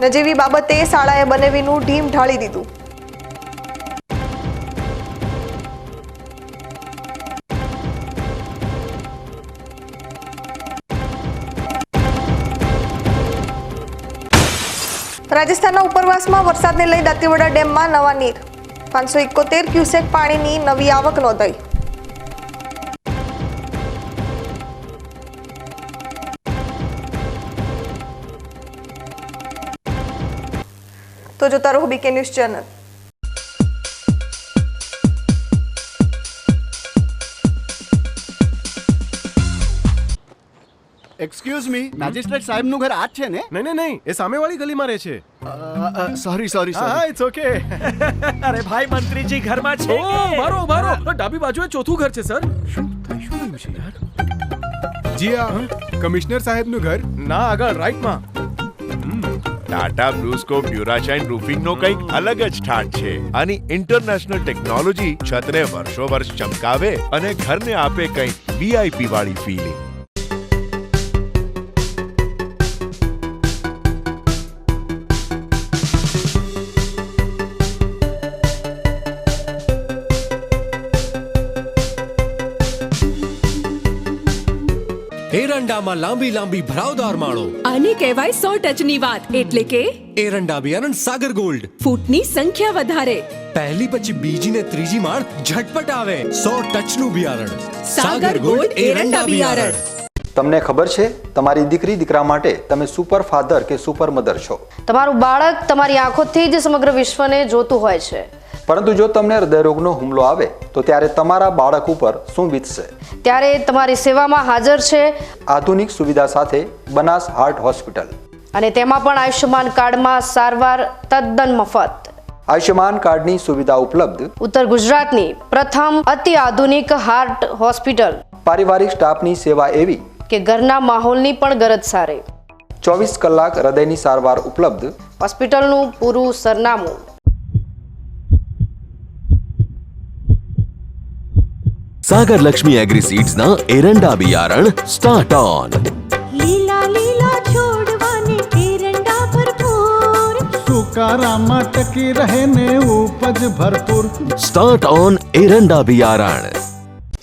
નજીવી બાબતે શાળાએ બનેવીનું ઢીમ ઢાળી દીધું. રાજસ્થાનના ઉપરવાસમાં વરસાદને લઈ દાંતીવાડા ડેમમાં નવા નીર. 571 ક્યુસેક પાણીની નવી આવક નોંધાઈ. તો જોતા રહો BK news channel. Excuse me, magistrate સાહેબનું ઘર આ જ છે ને? નહીં, એ સામેવાળી ગલીમાં રહે છે. સોરી હા, ઇટ્સ ઓકે. અરે ભાઈ, મંત્રીજી ઘરમાં છે. ઓ મારો ડાબી બાજુએ ચોથું ઘર છે સર. શું થયું છે યાર? જી હા, કમિશનર સાહેબનું ઘર ના આગળ રાઈટમાં. ટાટા બ્લુસ્કોપ ડ્યુરાશાઇન રૂફિંગનો કંઈક અલગ જ ઠાઠ છે. આની ઇન્ટરનેશનલ ટેકનોલોજી છતને વર્ષો વર્ષ ચમકાવે અને ઘરને આપે કંઈક વીઆઈપી વાળી ફીલિંગ. એરંડામાં લાંબી લાંબી ભરાવદાર માળો. આને કહેવાય 100 ટચની વાત. એટલે કે એરંડા બિયારણ સાગર ગોલ્ડ. ફૂટની સંખ્યા વધારે. પહેલી પછી બીજી ને ત્રીજી માળ ઝટપટ આવે. 100 ટચનું બિયારણ સાગર ગોલ્ડ એરંડા બિયારણ. તમને ખબર છે તમારી દીકરી દીકરા માટે તમે સુપર ફાધર કે સુપર મધર છો. તમારું બાળક તમારી આંખોથી જ સમગ્ર વિશ્વને જોતું હોય છે. પરંતુ જો તમને હૃદયરોગનો હુમલો આવે તો ત્યારે તમારા બાળક ઉપર શું વીતશે? ત્યારે તમારી સેવામાં હાજર છે આધુનિક સુવિધા સાથે બનાસ હાર્ટ હોસ્પિટલ, અને તેમાં પણ આયુષ્યમાન કાર્ડમાં સારવાર તદ્દન મફત. આયુષ્યમાન કાર્ડની સુવિધા ઉપલબ્ધ ઉત્તર ગુજરાતની પ્રથમ અતિ આધુનિક હાર્ટ હોસ્પિટલ. પારિવારિક સ્ટાફની સેવા એવી કે ઘરના માહોલની પણ ગરજ સારે. 24 કલાક હૃદયની સારવાર ઉપલબ્ધ. હોસ્પિટલનું પૂરું સરનામું. सागर लक्ष्मी एग्रीसीड्स ना एरंडा बियारण स्टार्ट ऑन. લીલા લીલા છોડવાને એરંડા ભરપૂર, સુકારામાં ટકી રહે ને ઉપજ ભરપૂર. स्टार्ट ऑन एरंडा बियारण.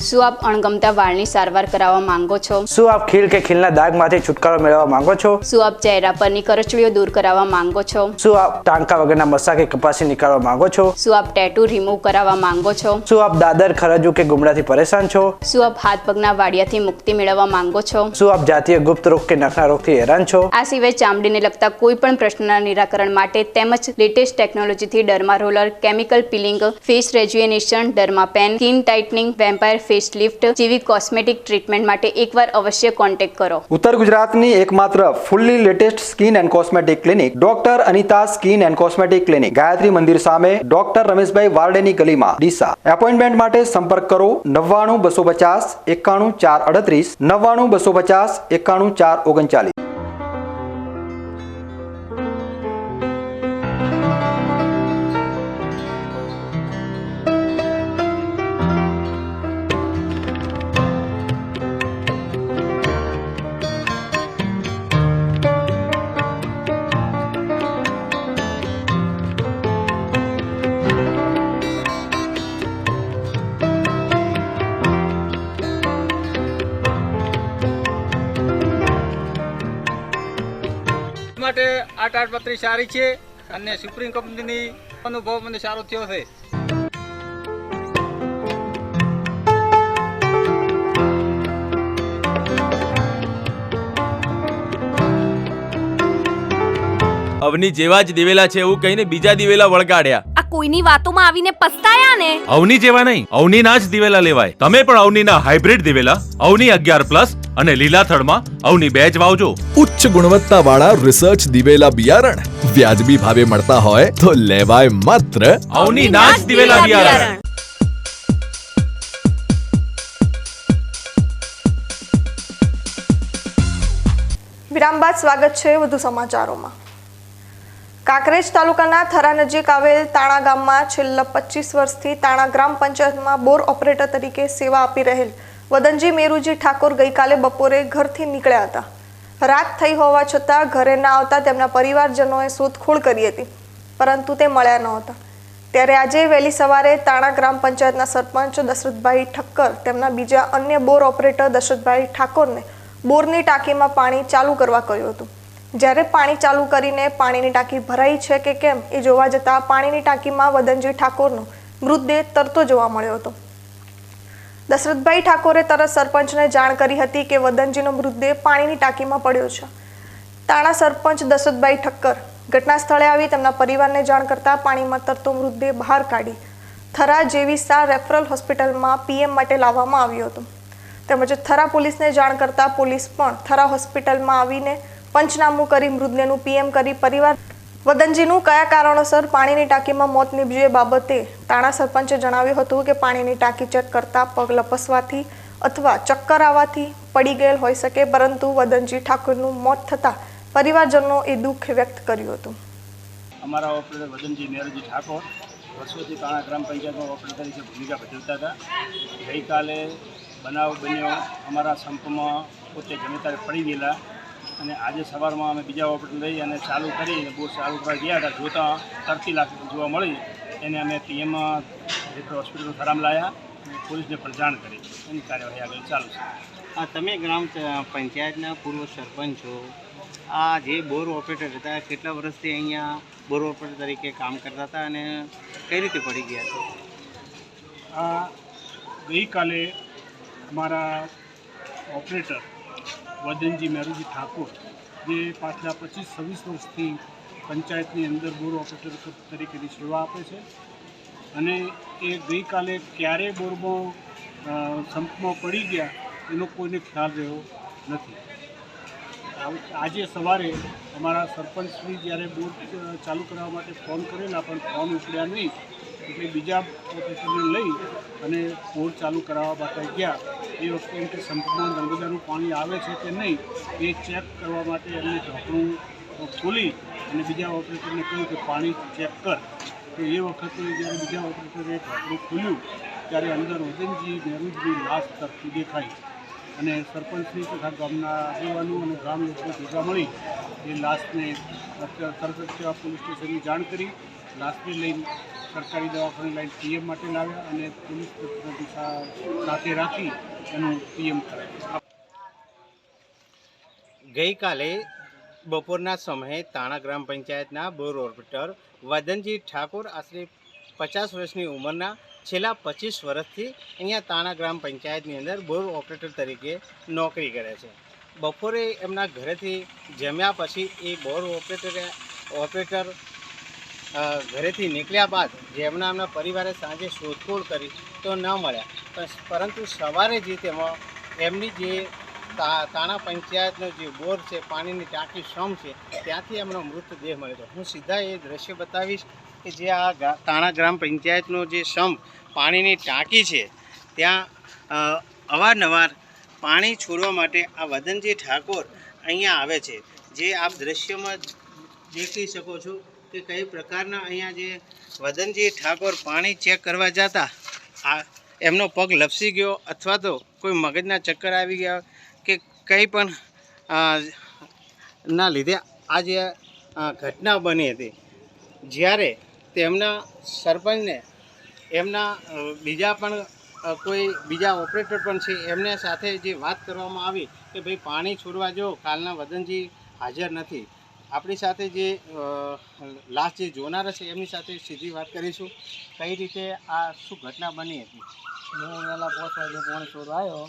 શું આપ અણગમતા વાળની સારવાર કરાવવા માંગો છો? શું આપ ખીલ કે ખીલના દાગમાંથી છુટકારો મેળવવા માંગો છો? શું આપ ચહેરા પરની કરચલીઓ દૂર કરાવવા માંગો છો? શું આપ ટાંકા વગરના મસા કે કપાસી નીકાળવા માંગો છો? શું આપ ટેટુ રિમૂવ કરાવવા માંગો છો? શું આપ દાદર ખરજુ કે ગુમડાથી પરેશાન છો? શું આપ હાથ પગના વાડિયાથી મુક્તિ મેળવવા માંગો છો? શું આપ જાતીય ગુપ્ત રોગ કે નખના રોગથી હેરાન છો? આ સિવાય ચામડીને લગતા કોઈ પણ પ્રશ્નના નિરાકરણ માટે તેમજ લેટેસ્ટ ટેકનોલોજીથી derma roller, chemical peeling, face rejuvenation, derma pen, skin tightening, vampire face lift જેવી કોસ્મેટિક ટ્રીટમેન્ટ માટે એકવાર અવશ્ય કોન્ટેક્ટ કરો. ઉત્તર ગુજરાતની એકમાત્ર fully latest skin and cosmetic clinic doctor Anita skin and cosmetic clinic, Gayatri Mandir સામે, ડોક્ટર રમેશભાઈ વારડેની ગલીમાં, ડીસા. એપોઇન્ટમેન્ટ માટે સંપર્ક કરો 99 250 91 438, 99 250 91 439. માટે આ તાડપત્રી સારી છે અને સુપ્રીમ કંપનીની અનુભવ મને સારો થયો છે. અવની જેવા જ દિવેલા છે એવું કહીને બીજા દિવેલા વળગાડ્યા. આ કોઈની વાતોમાં આવીને પસ્તાયા ને? અવની જેવા નહીં, અવનીના જ દિવેલા લેવાય. તમે પણ અવનીના હાઇબ્રિડ દિવેલા અવની 11+ અને લીલાથળમાં અવની 2 જ વાવજો. ઉચ્ચ ગુણવત્તા વાળા રિસર્ચ દિવેલા બિયારણ વ્યાજબી ભાવે મળતા હોય તો લેવાય માત્ર અવનીના જ દિવેલા બિયારણ. વિરામ બાદ સ્વાગત છે વધુ સમાચારોમાં. કાંકરેજ તાલુકાના થરા નજીક આવેલ તાણા ગામમાં છેલ્લા 25 વર્ષથી તાણા ગ્રામ પંચાયતમાં બોર ઓપરેટર તરીકે સેવા આપી રહેલ વદનજી મેરુજી ઠાકોર ગઈકાલે બપોરે ઘરથી નીકળ્યા હતા. રાત થઈ હોવા છતાં ઘરે ના આવતા તેમના પરિવારજનોએ શોધખોળ કરી હતી, પરંતુ તે મળ્યા નહોતા. ત્યારે આજે વહેલી સવારે તાણા ગ્રામ પંચાયતના સરપંચ દશરથભાઈ ઠક્કર તેમના બીજા અન્ય બોર ઓપરેટર દશરથભાઈ ઠાકોરને બોરની ટાંકીમાં પાણી ચાલુ કરવા કહ્યું હતું. જ્યારે પાણી ચાલુ કરીને પાણીની ટાંકી ભરાઈ છે કે કેમ એ જોવા જતાં પાણીની ટાંકીમાં વદનજી ઠાકોરનો મૃતદેહ તરતો જોવા મળ્યો હતો. દશરથભાઈ ઠાકોરે તરત સરપંચને જાણ કરી હતી કે વદનજીનો મૃતદેહ પાણીની ટાંકીમાં પડ્યો છે. તાણા સરપંચ દશરથભાઈ ઠક્કર ઘટના સ્થળે આવી તેમના પરિવારને જાણ કરતા પાણીમાં તરતો મૃતદેહ બહાર કાઢી થરા જેવી સાર રેફરલ હોસ્પિટલમાં પીએમ માટે લાવવામાં આવ્યો હતો. તેમજ થરા પોલીસને જાણ કરતા પોલીસ પણ થરા હોસ્પિટલમાં આવીને પંચનામું કરી મૃતદેહનું પીએમ કરી પરિવાર વદનજીનું કયા કારણોસર પાણીની ટાંકીમાં મોત નીપજ્યું એ બાબતે તાણા સરપંચે જણાવ્યું હતું કે પાણીની ટાંકી ચેક કરતા પગ લપસવાથી અથવા ચક્કર આવવાથી પડી ગયેલ હોઈ શકે, પરંતુ વદનજી ઠાકોરનું મોત થતાં પરિવારજનો એ દુઃખ વ્યક્ત કર્યું હતું. અમારા ઓપરેટર વદનજી મેરુજી ઠાકોર વર્ષોથી તાણા ગ્રામ પંચાયતમાં ઓપરેટર તરીકે ભૂમિકા ભજવતા હતા. ગઈકાલે બનાવ બન્યો, અમારા સંપમાં પોતે ગમે ત્યારે પડી ગયેલા અને આજે સવારમાં અમે બીજા ઓપરેટર લઈ અને ચાલુ કરી બોર ચાલુ કરવા ગયા હતા. જોતાં તરતી લાખ જોવા મળી એને અમે પીએમ રેફરલ હોસ્પિટલ થરામ લાવ્યા અને પોલીસને પણ જાણ કરી. એની કાર્યવાહી આગળ ચાલુ છે. તમે ગ્રામ પંચાયતના પૂર્વ સરપંચ છો. આ જે બોર ઓપરેટર હતા કેટલા વર્ષથી અહીંયા બોર ઓપરેટર તરીકે કામ કરતા હતા અને કઈ રીતે પડી ગયા છે? આ ગઈકાલે અમારા ઓપરેટર વદનજી મેરુજી ઠાકોર, જે પાછલા 25-26 વર્ષથી પંચાયતની અંદર બોર ઓપરેટર તરીકેની સેવા આપે છે અને એ ગઈકાલે ક્યારે બોરમાં સંપમાં પડી ગયા એનો કોઈને ખ્યાલ રહ્યો નથી. આજે સવારે અમારા સરપંચશ્રી જ્યારે બોર ચાલુ કરવા માટે ફોન કરેલા પણ ફોન ઉપડ્યા નહીં, એટલે બીજા ઓપરેટરને લઈ અને બોર ચાલુ કરાવવા માટે ગયા. એ વખતે એમ કે સંપમાં નર્મદાનું પાણી આવે છે કે નહીં એ ચેક કરવા માટે એમને ઢાંકણું ખોલી અને બીજા ઓપરેટરને કહ્યું કે પાણી ચેક કર. તો એ વખતે જ્યારે બીજા ઓપરેટરે ઢાંકણું ખોલ્યું ત્યારે અંદર વદનજી મેરુજની લાશ તરતી દેખાઈ અને સરપંચની તથા ગામના આગેવાનો અને ગામ લોકો ભેગા મળી એ લાશને તરત પોલીસ સ્ટેશનની જાણ કરી લાશને લઈને સરકારી દવાખાને લઈને પીએમ માટે લાવ્યા અને પોલીસ સાથે રાખી એનું પીએમ કરાવ્યું. ગઈકાલે બપોરના સમયે તાણા ગ્રામ પંચાયતના બોર ઓપરેટર વદનજી ઠાકોર આશરે 50 વર્ષની ઉંમરના છેલ્લા 25 વર્ષથી અહીંયા તાણા ગ્રામ પંચાયતની અંદર બોર ઓપરેટર તરીકે નોકરી કરે છે. બપોરે એમના ઘરેથી જમ્યા પછી એ બોર ઓપરેટર ઘરેથી નીકળ્યા બાદ જેમના એમના પરિવારે સાંજે શોધખોળ કરી તો ન મળ્યા, પરંતુ સવારે જે તેમાં એમની જે તાણા પંચાયતનો જે બોર છે, પાણીની ટાંકી સમ છે, ત્યાંથી એમનો મૃતદેહ મળ્યો હતો. હું સીધા એ દ્રશ્ય બતાવીશ કે જે આ તાણા ગ્રામ પંચાયતનો જે સમ પાણીની ટાંકી છે ત્યાં અવારનવાર પાણી છોડવા માટે આ વદનજી ઠાકોર અહીંયા આવે છે. જે આપ દ્રશ્યમાં દેખી શકો છો કે કઈ પ્રકારના અહીંયા જે વદનજી ઠાકોર પાણી ચેક કરવા જતા આ એમનો પગ લપસી ગયો અથવા તો કોઈ મગજના ચક્કર આવી ગયા કે કંઈ પણ ના લીધે આ જે ઘટના બની હતી. જ્યારે તેમના સરપંચને એમના બીજા પણ કોઈ બીજા ઓપરેટર પણ છે એમને સાથે જે વાત કરવામાં આવી કે ભાઈ પાણી છોડવા જો, કાલના વદનજી હાજર નથી. આપણી સાથે જે લાસ્ટ જે જોનાર છે એમની સાથે સીધી વાત કરીશું. કઈ રીતે આ શું ઘટના બની હતી? હું વહેલા 5 વાગે પાણી છોડવા આવ્યો,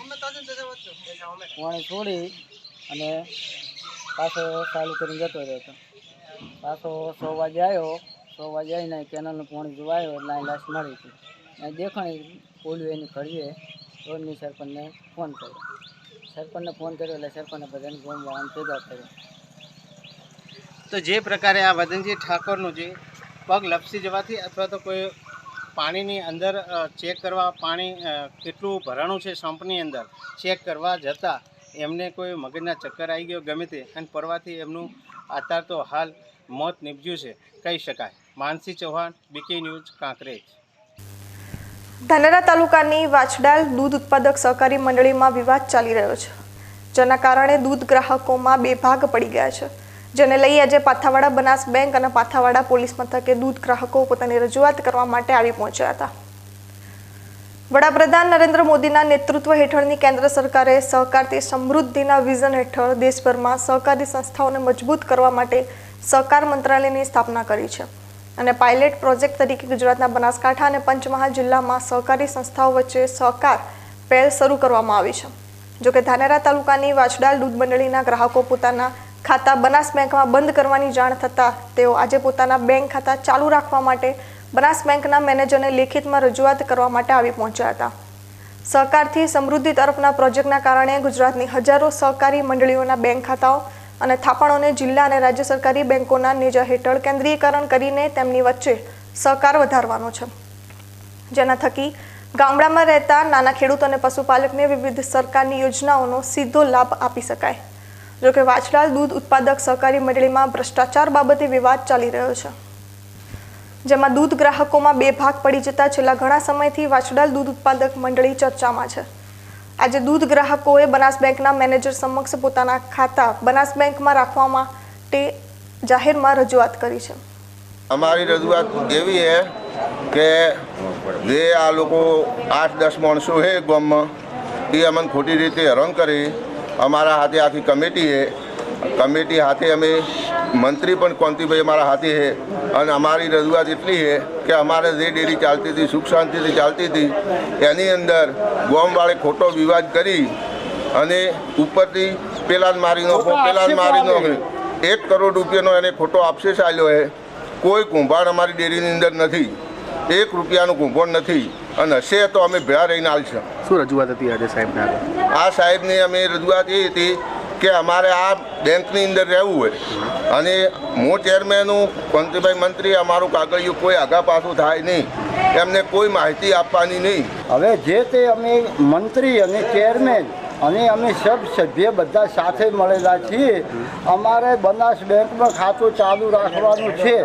પાણી છોડી અને પાછો ચાલુ કરીને જતો રહ્યો હતો. પાછો 6 વાગે આવ્યો, 6 વાગે આવીને કેનાલનું પાણી જોવા આવ્યો એટલે અહીં લાશ મળી હતી. અહીં દેખાણી પોલીઓ એની ઘડીએ રોડની સરપંચને ફોન કર્યો. સરપંચને ફોન કર્યો એટલે સરપંચને બધાને ગોમવાળાને ભેગા કર્યો. તો જે પ્રકારે આ વદનજી ઠાકોરનું જે પગ લપસી જવાથી અથવા તો કોઈ પાણીની અંદર ચેક કરવા, પાણી કેટલું ભરાણું છે સંપની અંદર ચેક કરવા જતાં એમને કોઈ મગજના ચક્કર આવી ગયો ગમે તે અને પડવાથી એમનું અત્યારે તો હાલ મોત નીપજ્યું છે કહી શકાય. માનસી ચૌહાણ, બીકે ન્યૂઝ, કાંકરેજ. ધાનેરા તાલુકાની વાછડાલ દૂધ ઉત્પાદક સહકારી મંડળીમાં વિવાદ ચાલી રહ્યો છે, જેના કારણે દૂધ ગ્રાહકોમાં બે ભાગ પડી ગયા છે. જેને લઈ આજે પાથાવાડા બનાસ બેંક અને પાથાવાડા પોલીસ મથકે દૂધ ગ્રાહકો પોતાની રજૂઆત કરવા માટે આવી પહોંચ્યા હતા. વડાપ્રધાન નરેન્દ્ર મોદીના નેતૃત્વ હેઠળની કેન્દ્ર સરકારે સહકારથી સમૃદ્ધિના વિઝન હેઠળ દેશભરમાં સહકારી સંસ્થાઓને મજબૂત કરવા માટે સહકાર મંત્રાલયની સ્થાપના કરી છે અને પાયલટ પ્રોજેક્ટ તરીકે ગુજરાતના બનાસકાંઠા અને પંચમહાલ જિલ્લામાં સહકારી સંસ્થાઓ વચ્ચે સહકાર પહેલ શરૂ કરવામાં આવી છે. જોકે ધાનેરા તાલુકાની વાછડાલ દૂધ મંડળીના ગ્રાહકો પોતાના ખાતા બનાસ બેંકમાં બંધ કરવાની જાણ થતાં તેઓ આજે પોતાના બેંક ખાતા ચાલુ રાખવા માટે બનાસ બેંકના મેનેજરને લેખિતમાં રજૂઆત કરવા માટે આવી પહોંચ્યા હતા. સહકારથી સમૃદ્ધિ તરફના પ્રોજેક્ટના કારણે ગુજરાતની હજારો સહકારી મંડળીઓના બેંક ખાતાઓ અને થાપણોને જિલ્લા અને રાજ્ય સરકારી બેંકોના નેજા હેઠળ કેન્દ્રીયકરણ કરીને તેમની વચ્ચે સહકાર વધારવાનો છે, જેના થકી ગામડામાં રહેતા નાના ખેડૂત અને પશુપાલકને વિવિધ સરકારની યોજનાઓનો સીધો લાભ આપી શકાય. જોકે વાછડાલ દૂધ ઉત્પાદક સહકારી મંડળીમાં ભ્રષ્ટાચાર બાબતે વિવાદ ચાલી રહ્યો છે, જેમાં દૂધ ગ્રાહકોમાં બે ભાગ પડી જતા છેલ્લા ઘણા સમયથી વાછડાલ દૂધ ઉત્પાદક મંડળી ચર્ચામાં છે. આજે દૂધ ગ્રાહકોએ બનાસ બેંકના મેનેજર સમક્ષ પોતાના ખાતા બનાસ બેંકમાં રાખવા માટે જાહેરમાં રજૂઆત કરી છે. અમારી રજૂઆત એવી છે કે જે આ લોકો 8-10 માણસો છે ગામમાં એ અમને ખોટી રીતે હેરાન કરી. અમારા હાથે આખી કમિટી હાથે અમે મંત્રી પણ કોંતીભાઈ અમારા હાથે છે અને અમારી રજૂઆત એટલી છે કે અમારે જે ડેરી ચાલતી હતી, સુખ શાંતિથી ચાલતી હતી, એની અંદર ગામવાળે ખોટો વિવાદ કરી અને ઉપરથી પેલાને મારી નાખો પેલાને મારી નાખો. 1 કરોડ રૂપિયાનો એને ખોટો આપશેષ આલ્યો છે. કોઈ કુંભાર અમારી ડેરીની અંદર નથી, 1 રૂપિયાનું કુંભાર નથી, અને હશે તો અમે ભેળા રહીને આલશે. શું રજૂઆત હતી આજે સાહેબને આગળ? આ સાહેબની અમે રજૂઆત એ હતી કે અમારે આ બેંકની અંદર રહેવું હોય, અને હું ચેરમેનું કંતિભાઈ મંત્રી, અમારું કાગળિયું કોઈ આગા પાછું થાય નહીં, એમને કોઈ માહિતી આપવાની નહીં. હવે જે તે અમે મંત્રી અને ચેરમેન અને અમે સભ્ય બધા સાથે મળેલા છીએ. અમારે બનાસ બેંકમાં ખાતું ચાલુ રાખવાનું છે,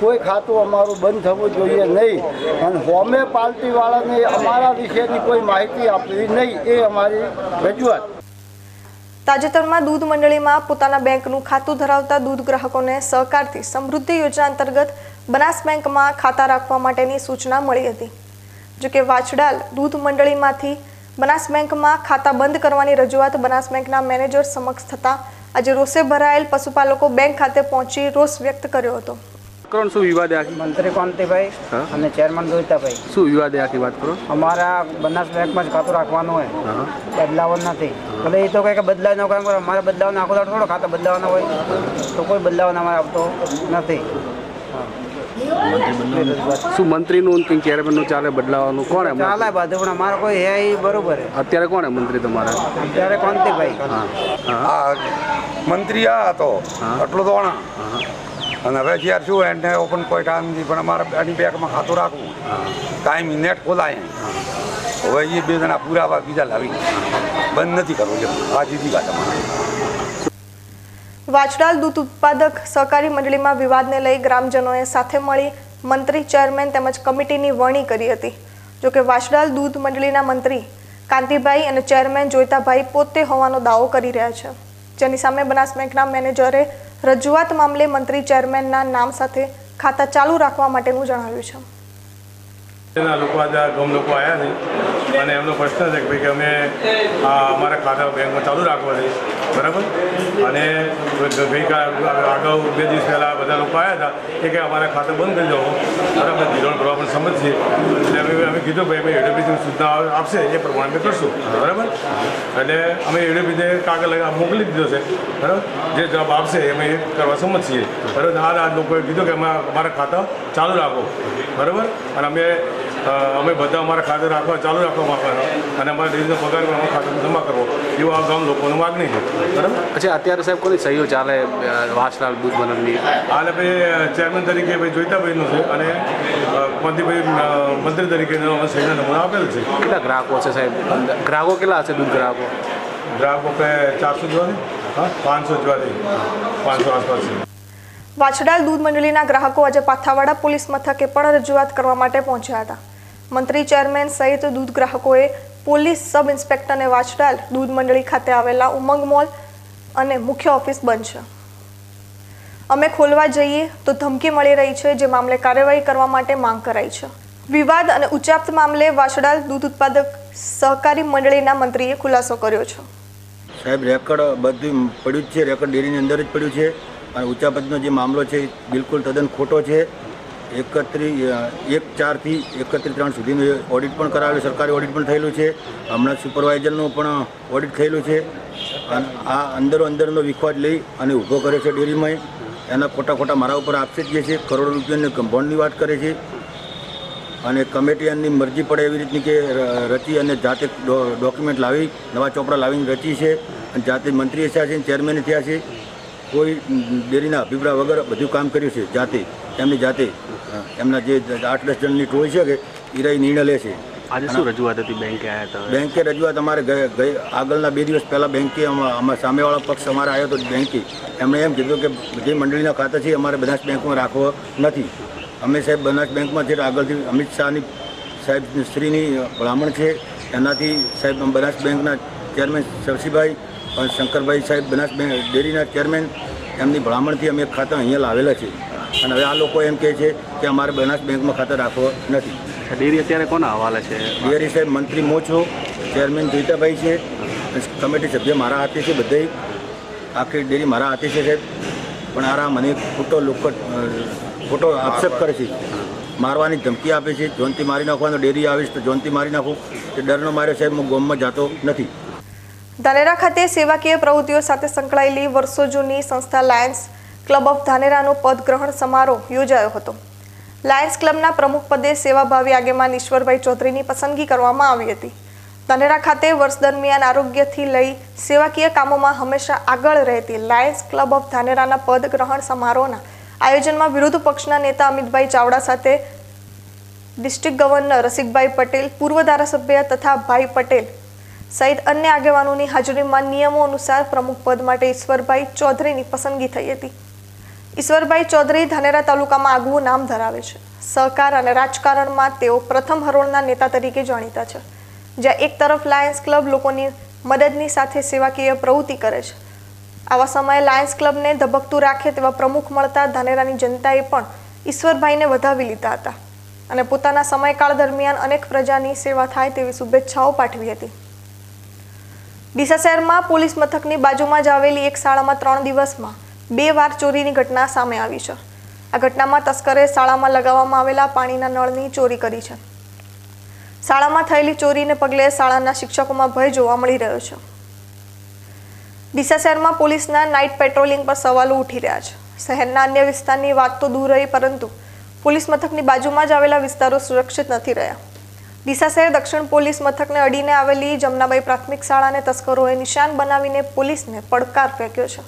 કોઈ ખાતું અમારું બંધ થવું જોઈએ નહીં, અને હોમે પાર્ટીવાળાને અમારા વિશેની કોઈ માહિતી આપવી નહીં, એ અમારી રજૂઆત. તાજેતરમાં દૂધ મંડળીમાં પોતાના બેંકનું ખાતું ધરાવતા દૂધ ગ્રાહકોને સહકારથી સમૃદ્ધિ યોજના અંતર્ગત બનાસ બેંકમાં ખાતા રાખવા માટેની સૂચના મળી હતી. જોકે વાછડાલ દૂધ મંડળીમાંથી બનાસ બેંકમાં ખાતા બંધ કરવાની રજૂઆત બનાસ બેંકના મેનેજર સમક્ષ થતાં આજે રોષે ભરાયેલ પશુપાલકો બેંક ખાતે પહોંચી રોષ વ્યક્ત કર્યો હતો. શું વિવાદ આખી? મંત્રી કોંતીભાઈ અને ચેરમેન દોઈતાભાઈ. શું વિવાદ આખી વાત કરો? અમારા બનાસ બેંકમાં જ ખાતું રાખવાનું હોય, બદલાવવાનું નથી. ભલે એ તો કહે કે બદલાવવાનું કામ કરો, અમારે બદલાવવાનું આખો દાડો થોડો ખાતા બદલાવવાનો હોય, તો કોઈ બદલાવવાનો અમારે આવતો નથી. શું મંત્રીનું કંઈ ચેરમેનનું ચાલે બદલાવાનું? કોણ ચાલે બધું, પણ અમારે કોઈ હે એ બરોબર. અત્યારે કોણ મંત્રી તમારા? અત્યારે કોંતીભાઈ. મંત્રી આ હતો એટલો તો અને હવે જ્યારે શું એને ઓપન કોઈ કામ નથી, પણ અમારે એની બેંકમાં ખાતું રાખવું, કાયમી નેટ ખોલાય. હવે એ 2 જણા પુરાવા બીજા લાવી બંધ નથી કરવું, આ જીતી વાત અમારે. વાછડાલ દૂધ ઉત્પાદક સહકારી મંડળીમાં વિવાદને લઈ ગ્રામજનોએ સાથે મળી મંત્રી, ચેરમેન તેમજ કમિટીની વરણી કરી હતી. જોકે વાછડાલ દૂધ મંડળીના મંત્રી કાંતિભાઈ અને ચેરમેન જોઈતાભાઈ પોતે હોવાનો દાવો કરી રહ્યા છે, જેની સામે બનાસ બેંકના મેનેજરે રજૂઆત મામલે મંત્રી, ચેરમેનના નામ સાથે ખાતા ચાલુ રાખવા માટેનું જણાવ્યું છે. લોકો આજે ગામ લોકો આવ્યા છે અને એમનો પ્રશ્ન છે કે ભાઈ કે અમે અમારા ખાતા બેંકમાં ચાલુ રાખવા છે, બરાબર. અને ગઈકાલે અગાઉ 2 દિવસ પહેલાં બધા લોકો આવ્યા હતા કે અમારા ખાતા બંધ કરી દો, બરાબર, ધિરાણ કરવા પણ સમજ છે. એટલે અમે કીધું ભાઈ એડબ્લ્યુપીની સૂચના આપશે એ પ્રમાણે અમે કરશું, બરાબર. એટલે અમે એડબ્લ્યુપીને કાગળ મોકલી દીધો છે, બરાબર. જે જવાબ આપશે અમે એ કરવા સમજ છીએ, બરાબર. આ લોકોએ કીધું કે અમારા ખાતા ચાલુ રાખો, બરાબર. અને અમે બધા અમારા ખાતે ચાલુ રાખવા માંગવાના અને અમારા ડેરીનો પગાર અમારા ખાતામાં જમા કરવો, એવું આ ગામ લોકોની માગણી છે, બરાબર. અચ્છા, અત્યારે સાહેબ કોની સહીઓ ચાલે વાછડાલ દૂધ મંડળની? હાલ ભાઈ ચેરમેન તરીકે ભાઈ જોઈતાભાઈનું છે અને કોંતીભાઈ મંત્રી તરીકે સહીના નમૂના આપેલ છે. કેટલા ગ્રાહકો છે સાહેબ? ગ્રાહકો કેટલા હશે દૂધ ગ્રાહકો? ગ્રાહકો 400 જેવાથી 500 જેવાથી 500 આસપાસ છે. વાછડાલ દૂધ મંડળીના ગ્રાહકો આજે પાથાવાડા પોલીસ મથકે પણ રજૂઆત કરવા માટે પહોંચ્યા હતા. મંત્રી, ચેરમેન સહિત દૂધ ગ્રાહકોએ પોલીસ સબ ઇન્સ્પેક્ટરને વાછડાલ દૂધ મંડળી ખાતે આવેલા ઉમંગ મોલ અને મુખ્ય ઓફિસ બંધ છે, અમે ખોલવા જઈએ તો ધમકી મળી રહી છે, જે મામલે કાર્યવાહી કરવા માટે માંગ કરાઈ છે. વિવાદ અને ઉચ્ચાપત મામલે વાછડાલ દૂધ ઉત્પાદક સહકારી મંડળીના મંત્રીએ ખુલાસો કર્યો છે. સાહેબ, રેકર્ડ બધું પડ્યું જ છે, રેકર્ડ ડેરીની અંદર જ પડ્યું છે, અને ઉચ્ચાપતનો જે મામલો છે બિલકુલ તદ્દન ખોટો છે. 1/4 થી 31/3 સુધીનું ઓડિટ પણ કરાવેલું, સરકારી ઓડિટ પણ થયેલું છે. હમણાં સુપરવાઇઝરનું પણ ઓડિટ થયેલું છે. અને આ અંદરનો વિખવાદ લઈ અને ઊભો કરે છે ડેરીમાં, એના ખોટા મારા ઉપર આક્ષેપ જે છે, કરોડો રૂપિયાની કમ્પાઉન્ડની વાત કરે છે. અને કમિટી એમની મરજી પડે એવી રીતની કે રચી અને જાતે ડોક્યુમેન્ટ લાવી, નવા ચોપડા લાવીને રચી છે, અને જાતે મંત્રીએ થયા છે, ચેરમેન થયા છે. કોઈ ડેરીના અભિપ્રાય વગર બધું કામ કર્યું છે, જાતે એમની જાતે. એમના જે 8-10 જણની ટોળી છે કે એ નિર્ણય લે છે. આજે શું રજૂઆત હતી? બેંકે આવ્યા હતા? બેંકે રજૂઆત અમારે આગળના 2 દિવસ પહેલાં બેંકે અમારા સામેવાળા પક્ષ અમારે આવ્યો હતો બેંકે. એમણે એમ કીધું કે જે મંડળીના ખાતા છે અમારે બનાસ બેંકમાં રાખવો નથી. અમે સાહેબ બનાસ બેંકમાં છે આગળથી અમિત શાહની સાહેબ શ્રીની ભલામણ છે, એનાથી સાહેબ બનાસ બેંકના ચેરમેન સરસીભાઈ અને શંકરભાઈ સાહેબ બનાસ ડેરીના ચેરમેન, એમની ભલામણથી અમે ખાતા અહીંયા લાવેલા છે. અને હવે આ લોકો એમ કહે છે કે અમારે બનાસ બેંકમાં ખાતા રાખવો નથી. ડેરી અત્યારે કોના હવાલે છે? ડેરી સાહેબ મંત્રી મો છો, ચેરમેન જોઈતાભાઈ છે, કમિટી સભ્ય મારા હાથે છે, બધે આખી ડેરી મારા હાથે છે સાહેબ. પણ આ મને ખોટો આક્ષેપ કરે છે, મારવાની ધમકી આપે છે, જોનથી મારી નાખવાનો, ડેરી આવીશ તો જોનથી મારી નાખું. એ ડરનો માર્યો સાહેબ હું ગામમાં જતો નથી. ધાનેરા ખાતે સેવાકીય પ્રવૃત્તિઓ સાથે સંકળાયેલી વર્ષો જૂની સંસ્થા લાયન્સ ક્લબ ઓફ ધાનેરાનો પદગ્રહણ સમારોહ યોજાયો હતો. લાયન્સ ક્લબના પ્રમુખ પદે સેવાભાવી આગેવાન ઈશ્વરભાઈ ચૌધરીની પસંદગી કરવામાં આવી હતી. ધાનેરા ખાતે વર્ષ દરમિયાન આરોગ્યથી લઈ સેવાકીય કામોમાં હંમેશા આગળ રહેતી લાયન્સ ક્લબ ઓફ ધાનેરાના પદગ્રહણ સમારોહના આયોજનમાં વિરોધ પક્ષના નેતા અમિતભાઈ ચાવડા સાથે ડિસ્ટ્રિક્ટ ગવર્નર રસિકભાઈ પટેલ, પૂર્વ ધારાસભ્ય તથા ભાઈ પટેલ સહિત અન્ય આગેવાનોની હાજરીમાં નિયમો અનુસાર પ્રમુખ પદ માટે ઈશ્વરભાઈ ચૌધરીની પસંદગી થઈ હતી. ઈશ્વરભાઈ ચૌધરી ધાનેરા તાલુકામાં આગવું નામ ધરાવે છે. સહકાર અને રાજકારણમાં તેઓ પ્રથમ હરોળના નેતા તરીકે જાણીતા છે. જ્યાં એક તરફ લાયન્સ ક્લબ લોકોની મદદની સાથે સેવાકીય પ્રવૃત્તિ કરે છે, આવા સમયે લાયન્સ ક્લબને ધબકતું રાખે તેવા પ્રમુખ મળતા ધાનેરાની જનતાએ પણ ઈશ્વરભાઈને વધાવી લીધા હતા અને પોતાના સમયકાળ દરમિયાન અનેક પ્રજાની સેવા થાય તેવી શુભેચ્છાઓ પાઠવી હતી. ડીસા શહેરમાં પોલીસ મથકની બાજુમાં જ આવેલી એક શાળામાં 3 દિવસમાં 2 વાર ચોરીની ઘટના સામે આવી છે. આ ઘટનામાં તસ્કરે શાળામાં લગાવવામાં આવેલા પાણીના નળની ચોરી કરી છે. શાળામાં થયેલી ચોરીને પગલે શાળાના શિક્ષકોમાં ભય જોવા મળી રહ્યો છે. ડીસા શહેરમાં પોલીસના નાઇટ પેટ્રોલિંગ પર સવાલો ઉઠી રહ્યા છે. શહેરના અન્ય વિસ્તારની વાત તો દૂર રહી, પરંતુ પોલીસ મથકની બાજુમાં જ આવેલા વિસ્તારો સુરક્ષિત નથી રહ્યા. ડીસા શહેર દક્ષિણ પોલીસ મથકને અડીને આવેલી જમનાબાઈ પ્રાથમિક શાળાને તસ્કરોએ નિશાન બનાવીને પોલીસને પડકાર ફેંક્યો છે.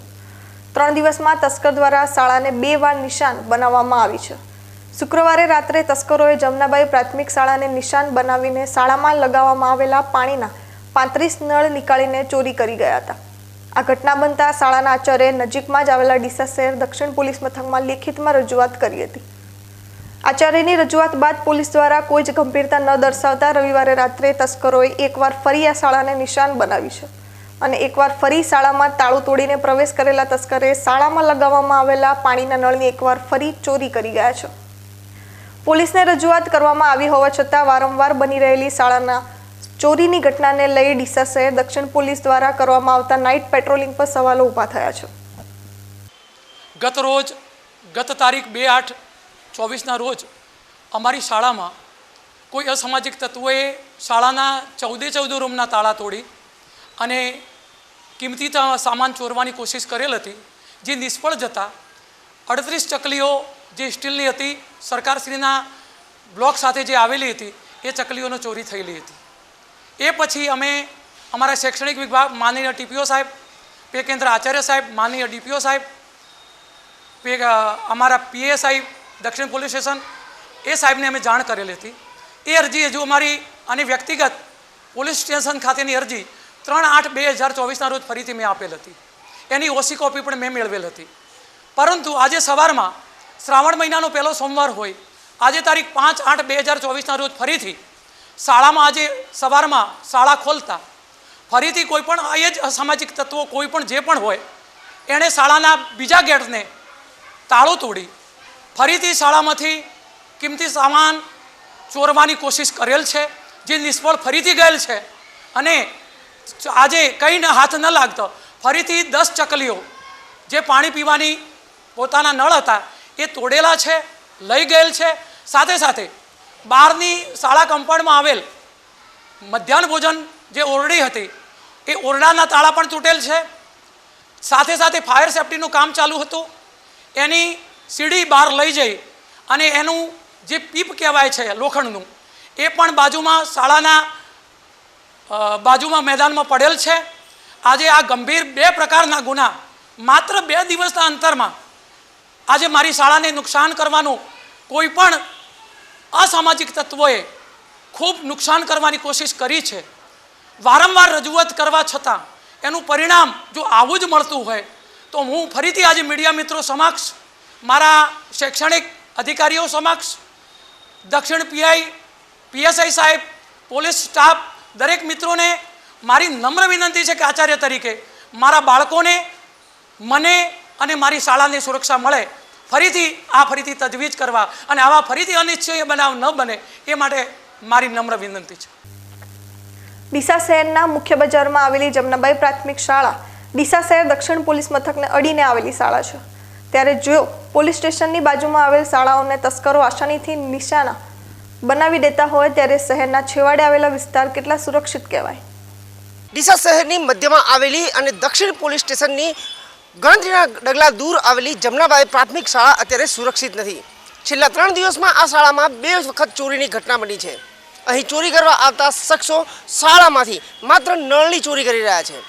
3 દિવસમાં તસ્કર દ્વારા શાળાને 2 વાર નિશાન બનાવવામાં આવી છે. શુક્રવારે રાત્રે તસ્કરોએ જમનાબાઈ પ્રાથમિક શાળાને નિશાન બનાવીને શાળામાં લગાવવામાં આવેલા પાણીના 35 નળ નીકાળીને ચોરી કરી ગયા હતા. આ ઘટના બનતા શાળાના આચાર્યએ નજીકમાં જ આવેલા ડીસા શહેર દક્ષિણ પોલીસ મથકમાં લેખિતમાં રજૂઆત કરી હતી. આચાર્યની રજૂઆત બાદ પોલીસ દ્વારા કોઈ જ ગંભીરતા ન દર્શાવતા રવિવારે રાત્રે તસ્કરોએ એકવાર ફરી આ શાળાને નિશાન બનાવી છે અને એકવાર ફરી શાળામાં તાળું તોડીને પ્રવેશ કરેલા તસ્કરે શાળામાં લગાવવામાં આવેલા પાણીના નળની એકવાર ફરી ચોરી કરી ગયા છે. પોલીસને રજૂઆત કરવામાં આવી હોવા છતાં વારંવાર બની રહેલી શાળાના ચોરીની ઘટનાને લઈ ડીસા શહેર દક્ષિણ પોલીસ દ્વારા કરવામાં આવતા નાઇટ પેટ્રોલિંગ પર સવાલો ઊભા થયા છે. ગત તારીખ 2/8/24ના રોજ અમારી શાળામાં કોઈ અસામાજિક તત્વોએ શાળાના 14 રૂમના તાળા તોડી અને કિંમતી સામાન ચોરવાની કોશિશ કરેલ હતી, જે નિષ્ફળ જતા 38 ચકલીઓ જે સ્ટીલની હતી, સરકારશ્રીના બ્લોક સાથે જે આવેલી હતી, એ ચકલીઓનો ચોરી થયેલી હતી. એ પછી અમે અમારા શૈક્ષણિક વિભાગ માનનીય ટીપીઓ સાહેબ, પે કેન્દ્ર આચાર્ય સાહેબ, માનનીય ડીપીઓ સાહેબ, અમારા પીએ સાહેબ દક્ષિણ પોલીસ સ્ટેશન, એ સાહેબને અમે જાણ કરેલી હતી. એ અરજી હજુ અમારી અને વ્યક્તિગત પોલીસ સ્ટેશન ખાતેની અરજી 3/8/2024ના રોજ ફરીથી મેં આપેલ હતી. એની ઓસી કોપી પણ મેં મેળવેલ હતી. પરંતુ આજે સવારમાં શ્રાવણ મહિનાનો પહેલો સોમવાર હોય, આજે તારીખ 5/8/2024ના રોજ ફરીથી શાળામાં આજે સવારમાં શાળા ખોલતા ફરીથી કોઈ પણ એ જ અસામાજિક તત્વો કોઈ પણ જે પણ હોય એણે શાળાના બીજા ગેટને તાળું તોડી ફરીથી શાળામાંથી કિંમતી સામાન ચોરવાની કોશિશ કરેલ છે, જે નિષ્ફળ ફરીથી ગયેલ છે. અને આજે કંઈ હાથ ન લાગતો ફરીથી 10 ચકલીઓ જે પાણી પીવાની પોતાના નળ હતા એ તોડેલા છે, લઈ ગયેલ છે. સાથે સાથે બહારની શાળા કમ્પાઉન્ડમાં આવેલ મધ્યાહન ભોજન જે ઓરડી હતી એ ઓરડાના તાળા પણ તૂટેલ છે. સાથે સાથે ફાયર સેફ્ટીનું કામ ચાલુ હતું, એની સીડી બહાર લઈ જઈ અને એનું જે પીપ કહેવાય છે લોખંડનું, એ પણ બાજુમાં શાળાના બાજુમાં મેદાનમાં પડેલ છે. આજે આ ગંભીર 2 પ્રકારના ગુના માત્ર 2 દિવસના અંતરમાં આજે મારી શાળાને નુકસાન કરવાનું કોઈ પણ અસામાજિક તત્વોએ ખૂબ નુકસાન કરવાની કોશિશ કરી છે. વારંવાર રજૂઆત કરવા છતાં એનું પરિણામ જો આવું જ મળતું હોય તો હું ફરીથી આજે મીડિયા મિત્રો સમક્ષ, મારા શૈક્ષણિક અધિકારીઓ સમક્ષ, દક્ષિણ પીઆઈ, પીએસઆઈ સાહેબ, પોલીસ સ્ટાફ, દરેક મિત્રોને મારી નમ્ર વિનંતી છે કે આચાર્ય તરીકે મારા બાળકોને, મને અને મારી શાળાની સુરક્ષા મળે, ફરીથી તજવીજ કરવા અને આવા ફરીથી અનિચ્છનીય બનાવ ન બને એ માટે મારી નમ્ર વિનંતી છે. ડીસા શહેરના મુખ્ય બજારમાં આવેલી જમનાબાઈ પ્રાથમિક શાળા ડીસા શહેર દક્ષિણ પોલીસ મથકને અડીને આવેલી શાળા છે. ત્યારે જો પોલીસ સ્ટેશનની બાજુમાં આવેલ શાળાઓને તસ્કરો આસાનીથી નિશાના બનાવી દેતા હોય ત્યારે શહેરના છેવાડે આવેલા વિસ્તાર કેટલા સુરક્ષિત કહેવાય. ડીસા શહેરની મધ્યમાં આવેલી અને દક્ષિણ પોલીસ સ્ટેશનની ગણતરીના ડગલા દૂર આવેલી જમનાબાઈ પ્રાથમિક શાળા અત્યારે સુરક્ષિત નથી. છેલ્લા 3 દિવસમાં આ શાળામાં 2 વખત ચોરીની ઘટના બની છે. અહીં ચોરી કરવા આવતા શખ્સો શાળામાંથી માત્ર નળની ચોરી કરી રહ્યા છે.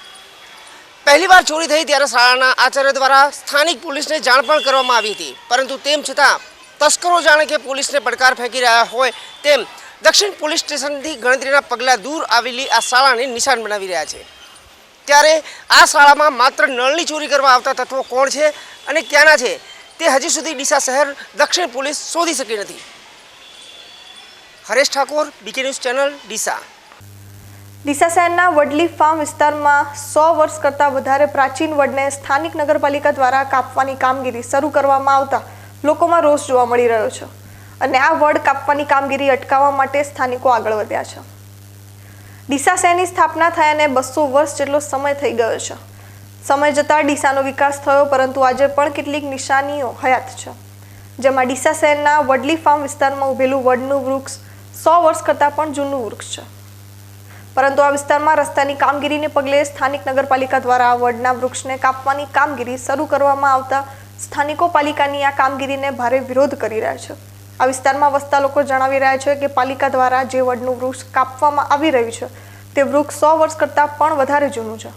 પહેલીવાર ચોરી થઈ ત્યારે શાળાના આચાર્ય દ્વારા સ્થાનિક પોલીસને જાણ પણ કરવામાં આવી હતી, પરંતુ તેમ છતાં તસ્કરો જાણે કે પોલીસને પડકાર ફેંકી રહ્યા હોય તેમ દક્ષિણ પોલીસ સ્ટેશનથી ગણતરીના પગલાં દૂર આવેલી આ શાળાને નિશાન બનાવી રહ્યા છે. ત્યારે આ શાળામાં માત્ર નળની ચોરી કરવા આવતા તત્વો કોણ છે અને ક્યાંના છે તે હજી સુધી ડીસા શહેર દક્ષિણ પોલીસ શોધી શકી નથી. Haresh Thakor, BK news channel, Deesa. Deesa શહેરના વડલી ફાર્મ વિસ્તારમાં 100 વર્ષ કરતાં વધારે પ્રાચીન વડને સ્થાનિક નગરપાલિકા દ્વારા કાપવાની કામગીરી શરૂ કરવામાં આવતા લોકોમાં રોષ જોવા મળી રહ્યો છે અને આ વડ કાપવાની કામગીરી અટકાવવા માટે સ્થાનિકો આગળ વધ્યા છે. ડીસા શહેરની સ્થાપના થયાને 200 વર્ષ જેટલો સમય થઈ ગયો છે. સમય જતાં ડીસાનો વિકાસ થયો, પરંતુ આજે પણ કેટલીક નિશાનીઓ હયાત છે, જેમાં ડીસા શહેરના વડલી ફાર્મ વિસ્તારમાં ઉભેલું વડનું વૃક્ષ 100 વર્ષ કરતાં પણ જૂનું વૃક્ષ છે. પરંતુ આ વિસ્તારમાં રસ્તાની કામગીરીને પગલે સ્થાનિક નગરપાલિકા દ્વારા વડના વૃક્ષને કાપવાની કામગીરી શરૂ કરવામાં આવતા સ્થાનિકો પાલિકાની આ કામગીરીને ભારે વિરોધ કરી રહ્યા છે. આ વિસ્તારમાં વસતા લોકો જણાવી રહ્યા છે કે પાલિકા દ્વારા જે વડનું વૃક્ષ કાપવામાં આવી રહ્યું છે તે વૃક્ષ 100 વર્ષ કરતાં પણ વધારે જૂનું છે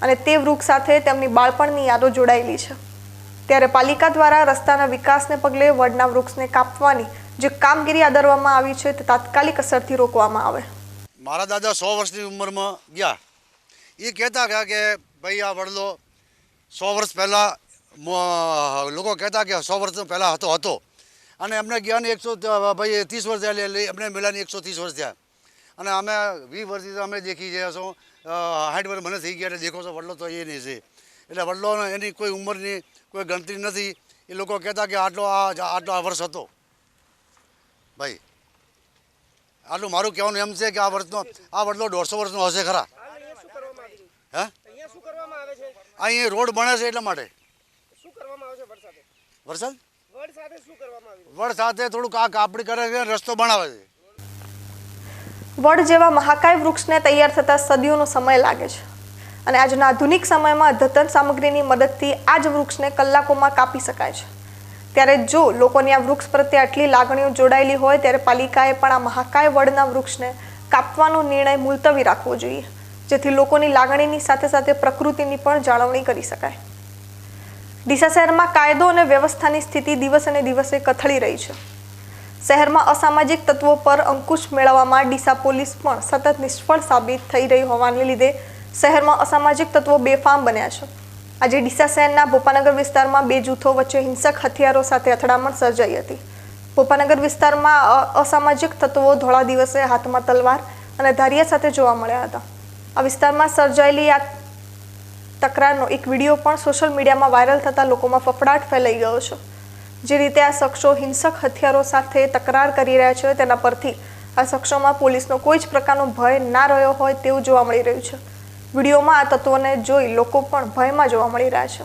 અને તે વૃક્ષ સાથે તેમની બાળપણની યાદો જોડાયેલી છે. ત્યારે પાલિકા દ્વારા રસ્તાના વિકાસને પગલે વડના વૃક્ષને કાપવાની જે કામગીરી આદરવામાં આવી છે તે તાત્કાલિક અસરથી રોકવામાં આવે. મારા દાદા 100 વર્ષની ઉંમરમાં ગયા, એ કહેતા ગયા કે ભાઈ આ વડલો 100 વર્ષ પહેલાં લોકો કહેતા કે 100 વર્ષ પહેલાં હતો અને અમને ગયા ને 130 વર્ષ થયા, અમને મેળાની 130 વર્ષ થયા અને અમે 20 વર્ષથી અમે દેખી ગયા છો. 60 વર્ષ મને થઈ ગયા એટલે દેખો છો વડલો તો એ નહીં છે. એટલે વડલો એની કોઈ ઉંમરની કોઈ ગણતરી નથી. એ લોકો કહેતા કે આટલો આ વર્ષ હતો. ભાઈ આટલું મારું કહેવાનું એમ છે કે આ વડલો 150 વર્ષનો હશે ખરા. હે અહીં રોડ બને છે એટલા માટે. વરસાદ વડ સાથે થોડુંક આ કાપડી કરે છે, રસ્તો બનાવે છે. વડ જેવા મહાકાય વૃક્ષને તૈયાર થતા સદીઓનો સમય લાગે છે અને આજના આધુનિક સમયમાં અદ્યતન સામગ્રીની મદદથી આ જ વૃક્ષને કલાકોમાં કાપી શકાય છે. ત્યારે જો લોકોની આ વૃક્ષ પ્રત્યે આટલી લાગણીઓ જોડાયેલી હોય ત્યારે પાલિકાએ પણ આ મહાકાય વડના વૃક્ષને કાપવાનો નિર્ણય મુલતવી રાખવો જોઈએ, જેથી લોકોની લાગણીની સાથે સાથે પ્રકૃતિની પણ જાળવણી કરી શકાય. ડીસા શહેરમાં કાયદો અને વ્યવસ્થાની સ્થિતિ દિવસે ને દિવસે કથળી રહી છે. શહેરમાં અસામાજિક તત્વો પર અંકુશ મેળવવામાં ડીસા પોલીસ પણ સતત નિષ્ફળ સાબિત થઈ રહી હોવાને લીધે શહેરમાં અસામાજિક તત્વો બેફામ બન્યા છે. આજે ડીસા શહેરના ભોપાનગર વિસ્તારમાં 2 જૂથો વચ્ચે હિંસક હથિયારો સાથે અથડામણ સર્જાઈ હતી. ભોપાનગર વિસ્તારમાં અસામાજિક તત્વો ધોળા દિવસે હાથમાં તલવાર અને ધારિયા સાથે જોવા મળ્યા હતા. આ વિસ્તારમાં સર્જાયેલી આ તકરારનો એક વિડીયો પણ સોશિયલ મીડિયામાં વાયરલ થતાં લોકોમાં ફફડાટ ફેલાઈ ગયો છે. જે રીતે આ શખ્સો હિંસક હથિયારો સાથે તકરાર કરી રહ્યા છે તેના પરથી આ શખ્સોમાં પોલીસનો કોઈ જ પ્રકારનો ભય ના રહ્યો હોય તેવું જોવા મળી રહ્યું છે. વિડીયોમાં આ તત્વોને જોઈ લોકો પણ ભયમાં જોવા મળી રહ્યા છે.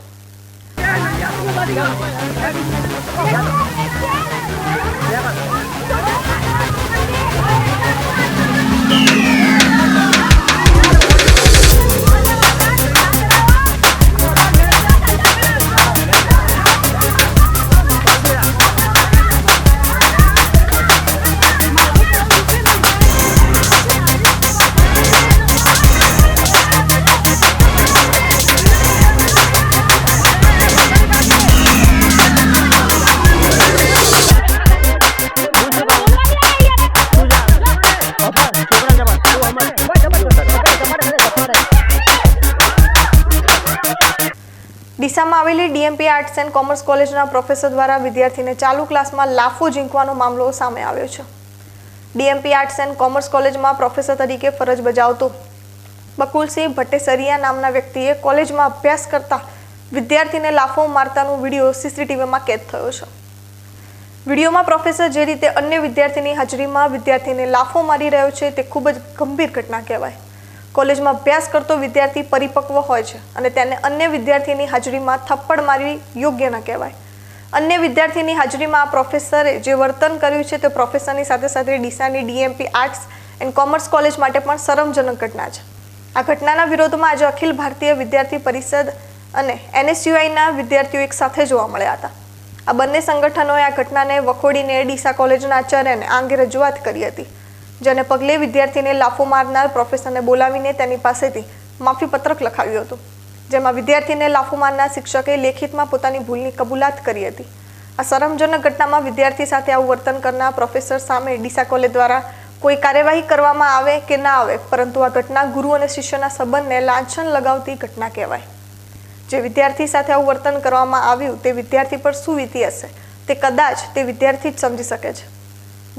ડીસામાં આવેલી ડીએમપી આર્ટ્સ એન્ડ કોમર્સ કોલેજના પ્રોફેસર દ્વારા વિદ્યાર્થીને ચાલુ ક્લાસમાં લાફો ઝીંકવાનો મામલો સામે આવ્યો છે. ડીએમપી આર્ટ્સ એન્ડ કોમર્સ કોલેજમાં પ્રોફેસર તરીકે ફરજ બજાવતો બકુલસિંહ ભટ્ટેસરિયા નામના વ્યક્તિએ કોલેજમાં અભ્યાસ કરતા વિદ્યાર્થીને લાફો મારતાનો વિડીયો સીસીટીવીમાં કેદ થયો છે. વિડીયોમાં પ્રોફેસર જે રીતે અન્ય વિદ્યાર્થીની હાજરીમાં વિદ્યાર્થીને લાફો મારી રહ્યો છે તે ખૂબ જ ગંભીર ઘટના કહેવાય. કોલેજમાં અભ્યાસ કરતો વિદ્યાર્થી પરિપક્વ હોય છે અને તેને અન્ય વિદ્યાર્થીની હાજરીમાં થપ્પડ મારવી યોગ્ય ન કહેવાય. અન્ય વિદ્યાર્થીની હાજરીમાં આ પ્રોફેસરે જે વર્તન કર્યું છે તે પ્રોફેસરની સાથે સાથે ડીસાની DMP arts and commerce college માટે પણ શરમજનક ઘટના છે. આ ઘટનાના વિરોધમાં આજે અખિલ ભારતીય વિદ્યાર્થી પરિષદ અને NSUIના વિદ્યાર્થીઓ એક સાથે જોવા મળ્યા હતા. આ બંને સંગઠનોએ આ ઘટનાને વખોડીને ડીસા કોલેજના આચાર્યને આ અંગે રજૂઆત કરી હતી, જેને પગલે વિદ્યાર્થીને લાફો મારનાર પ્રોફેસરને બોલાવીને તેની પાસેથી માફીપત્રક લખાવ્યું હતું, જેમાં વિદ્યાર્થીને લાફો મારનાર શિક્ષકે લેખિતમાં પોતાની ભૂલની કબૂલાત કરી હતી. આ શરમજનક ઘટનામાં વિદ્યાર્થી સાથે આવું વર્તન કરનાર પ્રોફેસર સામે ડીસા કોલેજ દ્વારા કોઈ કાર્યવાહી કરવામાં આવે કે ના આવે, પરંતુ આ ઘટના ગુરુ અને શિષ્યના સંબંધને લાંછન લગાવતી ઘટના કહેવાય. જે વિદ્યાર્થી સાથે આવું વર્તન કરવામાં આવ્યું તે વિદ્યાર્થી પર શું વીતી હશે તે કદાચ તે વિદ્યાર્થી જ સમજી શકે છે.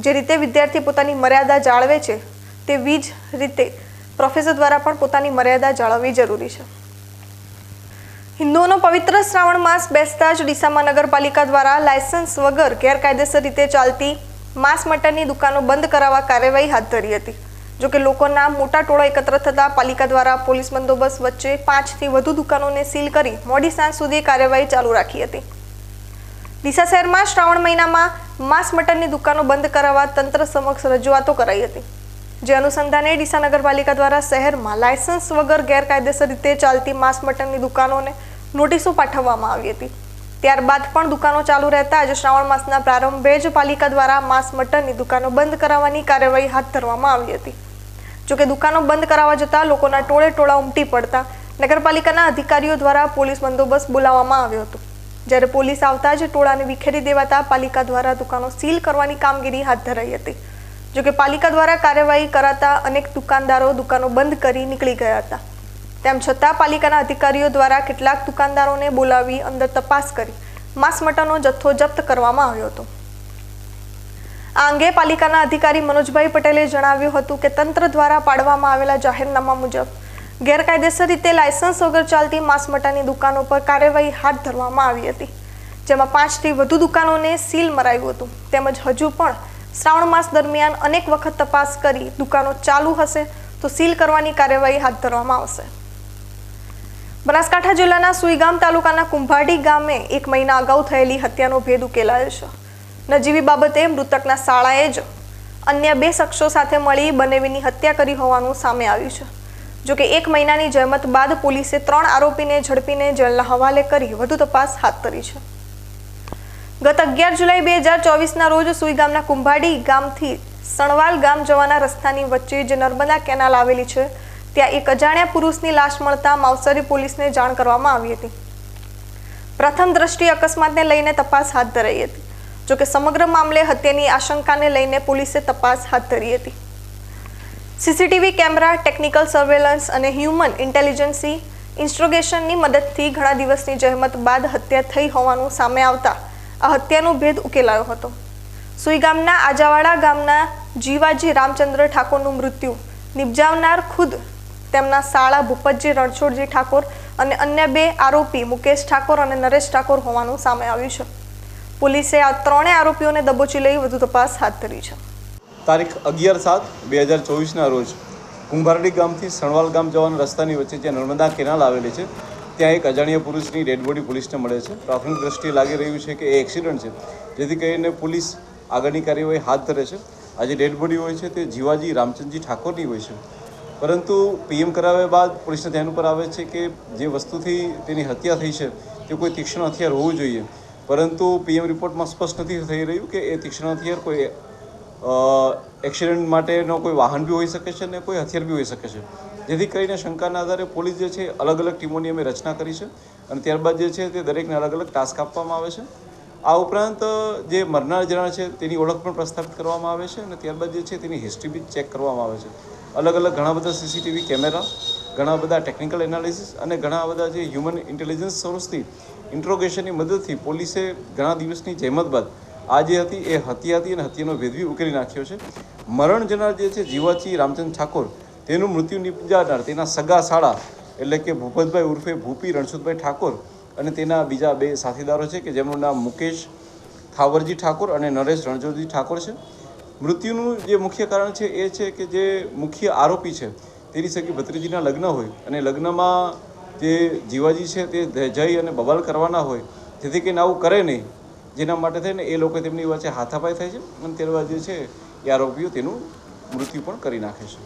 જે રીતે વિદ્યાર્થી પોતાની મર્યાદા જાળવે છે તેવી જ રીતે પ્રોફેસર દ્વારા પણ પોતાની મર્યાદા જાળવવી જરૂરી છે. હિન્દુઓનો પવિત્ર શ્રાવણ માસ બેસતા જ ડીસામાં નગરપાલિકા દ્વારા લાયસન્સ વગર ગેરકાયદેસર રીતે ચાલતી માંસ મટનની દુકાનો બંધ કરાવવા કાર્યવાહી હાથ ધરી હતી. જોકે લોકોના મોટા ટોળા એકત્ર થતા પાલિકા દ્વારા પોલીસ બંદોબસ્ત વચ્ચે 5થી વધુ દુકાનોને સીલ કરી મોડી સાંજ સુધી કાર્યવાહી ચાલુ રાખી હતી. ડીસા શહેરમાં શ્રાવણ મહિનામાં માંસ મટનની દુકાનો બંધ કરાવવા તંત્ર સમક્ષ રજૂઆતો કરાઈ હતી. જે અનુસંધાને ડીસા નગરપાલિકા દ્વારા શહેરમાં લાયસન્સ વગર ગેરકાયદેસર રીતે ચાલતી માંસ મટનની દુકાનોને નોટિસો પાઠવવામાં આવી હતી. ત્યારબાદ પણ દુકાનો ચાલુ રહેતા આજે શ્રાવણ માસના પ્રારંભે જ પાલિકા દ્વારા માંસ મટનની દુકાનો બંધ કરાવવાની કાર્યવાહી હાથ ધરવામાં આવી હતી. જોકે દુકાનો બંધ કરાવવા જતાં લોકોના ટોળે ટોળા ઉમટી પડતા નગરપાલિકાના અધિકારીઓ દ્વારા પોલીસ બંદોબસ્ત બોલાવવામાં આવ્યો હતો. જ્યારે પોલીસ આવતા જ ટોળાને વિખેરી દેવાતા પાલિકા દ્વારા દુકાનો સીલ કરવાની કામગીરી હાથ ધરાઈ હતી. જોકે પાલિકા દ્વારા કાર્યવાહી કરાતા અનેક દુકાનદારો દુકાનો બંધ કરી નીકળી ગયા હતા. તેમ છતાં પાલિકાના અધિકારીઓ દ્વારા કેટલાક દુકાનદારોને બોલાવી અંદર તપાસ કરી માંસ મટનનો જથ્થો જપ્ત કરવામાં આવ્યો હતો. આ અંગે પાલિકાના અધિકારી મનોજભાઈ પટેલે જણાવ્યું હતું કે તંત્ર દ્વારા પાડવામાં આવેલા જાહેરનામા મુજબ ગેરકાયદેસર રીતે લાયસન્સ વગર ચાલતી માંસ મટનની દુકાનો પર કાર્યવાહી હાથ ધરવામાં આવી હતી, જેમાં 5થી વધુ દુકાનોને સીલ મરાયું હતું. તેમજ હજુ પણ શ્રાવણ માસ દરમિયાન અનેક વખત તપાસ કરી દુકાનો ચાલુ હશે તો સીલ કરવાની કાર્યવાહી હાથ ધરવામાં આવશે. બનાસકાંઠા જિલ્લાના સુઈગામ તાલુકાના કુંભાડી ગામે 1 મહિના અગાઉ થયેલી હત્યાનો ભેદ ઉકેલાયો છે. નજીવી બાબતે મૃતકના શાળાએ જ અન્ય 2 શખ્સો સાથે મળી બનેવીની હત્યા કરી હોવાનું સામે આવ્યું છે. જોકે 1 મહિનાની જહેમત બાદ પોલીસે 3 આરોપીને ઝડપીને જેલના હવાલે કરી વધુ તપાસ હાથ ધરી છે. ગત 11 જુલાઈ 2024ના રોજ સુઈગામના કુંભાડી ગામથી સણવાલ ગામ જવાના રસ્તાની વચ્ચે જે નર્મદા કેનાલ આવેલી છે ત્યાં એક અજાણ્યા પુરુષની લાશ મળતા માવસરી પોલીસને જાણ કરવામાં આવી હતી. પ્રથમ દ્રષ્ટિએ અકસ્માતને લઈને તપાસ હાથ ધરાઈ હતી. જોકે સમગ્ર મામલે હત્યાની આશંકાને લઈને પોલીસે તપાસ હાથ ધરી હતી. સીસીટીવી કેમેરા, ટેકનિકલ સર્વેલન્સ અને હ્યુમન ઇન્ટેલિજન્સી ઇન્સ્ટ્રોગેશનની મદદથી ઘણા દિવસની જહેમત બાદ હત્યા થઈ હોવાનું સામે આવતા આ હત્યાનો ભેદ ઉકેલાયો હતો. સુઈગામના આજાવાડા ગામના જીવાજી રામચંદ્ર ઠાકોરનું મૃત્યુ નિપજાવનાર ખુદ તેમના સાળા ભૂપતજી રણછોડજી ઠાકોર અને અન્ય 2 આરોપી મુકેશ ઠાકોર અને નરેશ ઠાકોર હોવાનું સામે આવ્યું છે. પોલીસે આ 3 આરોપીઓને દબોચી લઈ વધુ તપાસ હાથ ધરી છે. તારીખ 11/7/2024ના રોજ કુંભારડી ગામથી સણવાલ ગામ જવાના રસ્તાની વચ્ચે જ્યાં નર્મદા કેનાલ આવેલી છે ત્યાં એક અજાણ્યા પુરુષની ડેડ બોડી પોલીસને મળે છે. પ્રાથમિક દ્રષ્ટિએ લાગી રહ્યું છે કે એ એક્સિડન્ટ છે, જેથી કરીને પોલીસ આગળની કાર્યવાહી હાથ ધરે છે. આજે ડેડ બોડી હોય છે તે જીવાજી રામચંદ્રજી ઠાકોરની હોય છે, પરંતુ પીએમ કરાવ્યા બાદ પોલીસના ધ્યાન ઉપર આવે છે કે જે વસ્તુથી તેની હત્યા થઈ છે તે કોઈ તીક્ષ્ણ હથિયાર હોવું જોઈએ, પરંતુ પીએમ રિપોર્ટમાં સ્પષ્ટ નથી થઈ રહ્યું કે એ તીક્ષ્ણ હથિયાર કોઈ એક્સિડન્ટ માટેનો કોઈ વાહન બી હોઈ શકે છે અને કોઈ હથિયાર બી હોઈ શકે છે. જેથી કરીને શંકાના આધારે પોલીસ જે છે અલગ અલગ ટીમોની અમે રચના કરી છે અને ત્યારબાદ જે છે તે દરેકને અલગ અલગ ટાસ્ક આપવામાં આવે છે. આ ઉપરાંત જે મરનાર જણા છે તેની ઓળખ પણ પ્રસ્થાપિત કરવામાં આવે છે અને ત્યારબાદ જે છે તેની હિસ્ટ્રી બી ચેક કરવામાં આવે છે. અલગ અલગ ઘણા બધા સીસીટીવી કેમેરા, ઘણા બધા ટેકનિકલ એનાલિસિસ અને ઘણા બધા જે હ્યુમન ઇન્ટેલિજન્સ સોર્સથી ઇન્ટ્રોગેશનની મદદથી પોલીસે ઘણા દિવસની જહેમત બાદ આ જે હતી એ હત્યા હતી અને હત્યાનો ભેદ બી ઉકેલી નાખ્યો છે. મરણ જનાર જે છે જીવાજી રામચંદ્ર ઠાકોર તેનું મૃત્યુ નિપજાવનાર તેના સગા સાળા એટલે કે ભૂપતભાઈ ઉર્ફે ભૂપી રણછોડભાઈ ઠાકોર અને તેના બીજા 2 સાથીદારો છે કે જેમનું નામ મુકેશ થાવરજી ઠાકોર અને નરેશ રણછોડજી ઠાકોર છે. મૃત્યુનું જે મુખ્ય કારણ છે એ છે કે જે મુખ્ય આરોપી છે તેની સગી ભત્રીજીના લગ્ન હોય અને લગ્નમાં જે જીવાજી છે તે જઈ અને બબાલ કરવાના હોય, જેથી કરીને આવું કરે નહીં, જેના માટે થઈને એ લોકો તેમની વચ્ચે હાથાપાઈ થાય છે અને ત્યારબાદ જે છે એ આરોપીઓ તેનું મૃત્યુ પણ કરી નાખે છે.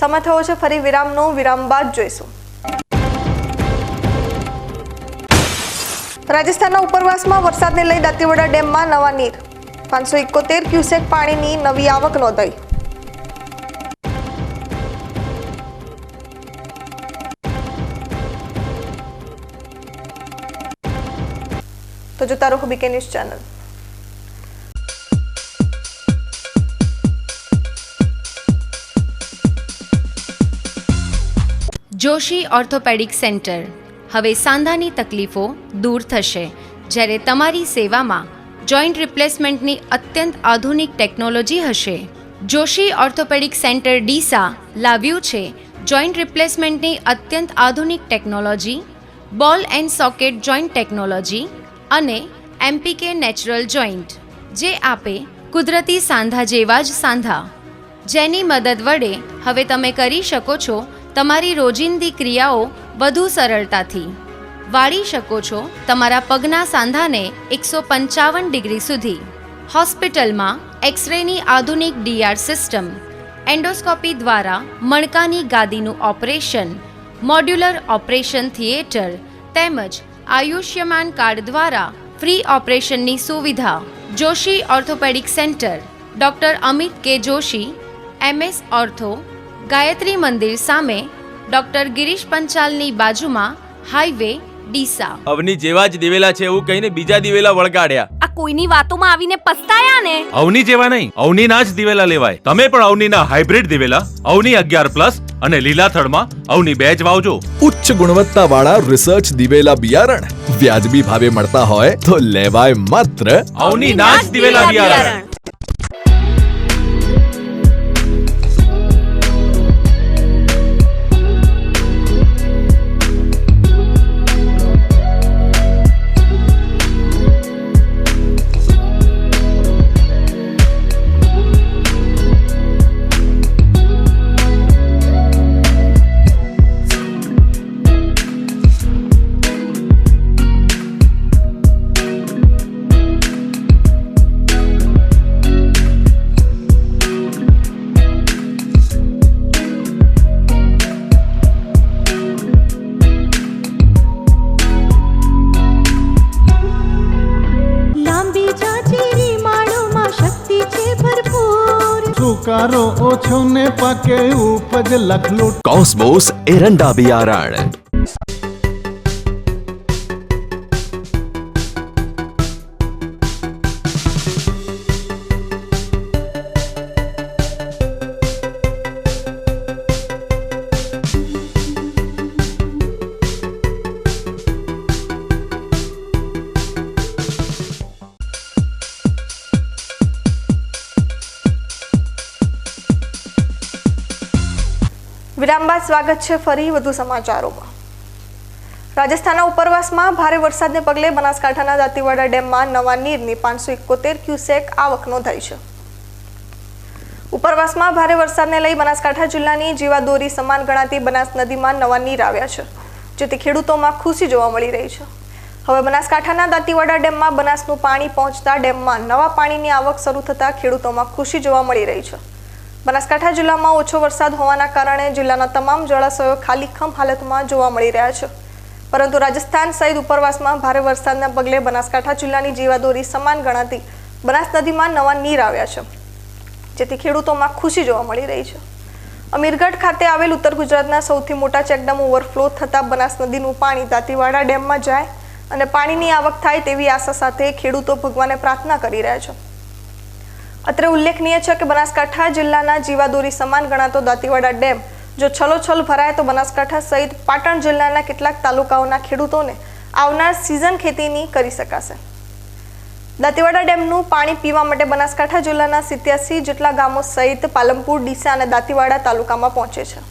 સમય થયો છે ફરી વિરામનો. વિરામ બાદ જોઈશું. રાજસ્થાનના ઉપરવાસમાં વરસાદને લઈ દાંતીવાડા ડેમમાં નવા નીર. 571 ક્યુસેક પાણીની નવી આવક નોંધાઈ. તો જોતા રહો BK news channel. Joshi orthopaedic centre. હવે સાંધાની તકલીફો દૂર થશે, જ્યારે તમારી સેવામાં જોઈન્ટ રિપ્લેસમેન્ટની અત્યંત આધુનિક ટેકનોલોજી હશે. જોશી ઓર્થોપેડિક સેન્ટર ડીસા લાવ્યું છે જોઈન્ટ રિપ્લેસમેન્ટની અત્યંત આધુનિક ટેકનોલોજી, બોલ એન્ડ સોકેટ જોઈન્ટ ટેકનોલોજી અને એમપીકે નેચરલ જોઈન્ટ, જે આપે કુદરતી સાંધા જેવા જ સાંધા, જેની મદદ વડે હવે તમે કરી શકો છો તમારી રોજિંદી ક્રિયાઓ વધુ સરળતાથી. વાળી શકો છો તમારા પગના સાંધાને 155 ડિગ્રી સુધી. હોસ્પિટલમાં એક્સરેની આધુનિક ડીઆર સિસ્ટમ, એન્ડોસ્કોપી દ્વારા મણકાની ગાદીનું ઓપરેશન, મોડ્યુલર ઓપરેશન થિયેટર તેમજ આયુષ્યમાન કાર્ડ દ્વારા ફ્રી ઓપરેશનની સુવિધા. Joshi orthopaedic centre, doctor Amit કે જોશી, MS ઓર્થો, ગાયત્રી મંદિર સામે, ડૉક્ટર ગિરીશ પંચાલની બાજુમાં, હાઈવે ડીસા. અવની જેવા જ દિવેલા છે એવું કહીને બીજા દિવેલા વળગાડ્યા. આ કોઈની વાતોમાં આવીને પસ્તાયા ને. અવની જેવા નહીં, અવનીના જ દિવેલા લેવાય. તમે પણ અવનીના હાઇબ્રિડ દિવેલા અવની 11+ અને લીલાથળમાં અવની 2 જ વાવજો. ઉચ્ચ ગુણવત્તાવાળા રિસર્ચ દિવેલા બિયારણ વ્યાજબી ભાવે મળતા હોય તો લેવાય માત્ર અવનીના જ દિવેલા બિયારણ. સુકારો ઓછો ને પાકે ઉપજ લખલૂટ. કોસ્મોસ એરંડા બિયારણ. વિરામ બાદ સ્વાગત છે ફરી વધુ સમાચારોમાં. રાજસ્થાનના ઉપરવાસમાં ભારે વરસાદને પગલે બનાસકાંઠાના દાંતીવાડા ડેમમાં નવા નીરની 571 ક્યુસેક આવક નોંધાઈ છે. ઉપરવાસમાં ભારે વરસાદને લઈ બનાસકાંઠા જિલ્લાની જીવાદોરી સમાન ગણાતી બનાસ નદીમાં નવા નીર આવ્યા છે, જેથી ખેડૂતોમાં ખુશી જોવા મળી રહી છે. હવે બનાસકાંઠાના દાંતીવાડા ડેમમાં બનાસનું પાણી પહોંચતા ડેમમાં નવા પાણીની આવક શરૂ થતા ખેડૂતોમાં ખુશી જોવા મળી રહી છે. બનાસકાંઠા જિલ્લામાં ઓછો વરસાદ હોવાના કારણે જિલ્લાના તમામ જળાશયો ખાલીખમ હાલતમાં જોવા મળી રહ્યા છે, પરંતુ રાજસ્થાન સહિત ઉપરવાસમાં ભારે વરસાદના પગલે બનાસકાંઠા જિલ્લાની જીવાદોરી સમાન ગણાતી બનાસ નદીમાં નવા નીર આવ્યા છે, જેથી ખેડૂતોમાં ખુશી જોવા મળી રહી છે. અમીરગઢ ખાતે આવેલ ઉત્તર ગુજરાતના સૌથી મોટા ચેકડેમ ઓવરફ્લો થતા બનાસ નદીનું પાણી દાંતીવાડા ડેમમાં જાય અને પાણીની આવક થાય તેવી આશા સાથે ખેડૂતો ભગવાનને પ્રાર્થના કરી રહ્યા છે. અત્રે ઉલ્લેખનીય છે કે બનાસકાંઠા જિલ્લાના જીવાદોરી સમાન ગણાતો દાંતીવાડા ડેમ જો છલોછલ ભરાય તો બનાસકાંઠા સહિત પાટણ જિલ્લાના કેટલાક તાલુકાઓના ખેડૂતોને આવનાર સિઝન ખેતીની કરી શકાશે. દાંતીવાડા ડેમનું પાણી પીવા માટે બનાસકાંઠા જિલ્લાના 87 જેટલા ગામો સહિત પાલનપુર, ડીસા અને દાંતીવાડા તાલુકામાં પહોંચે છે.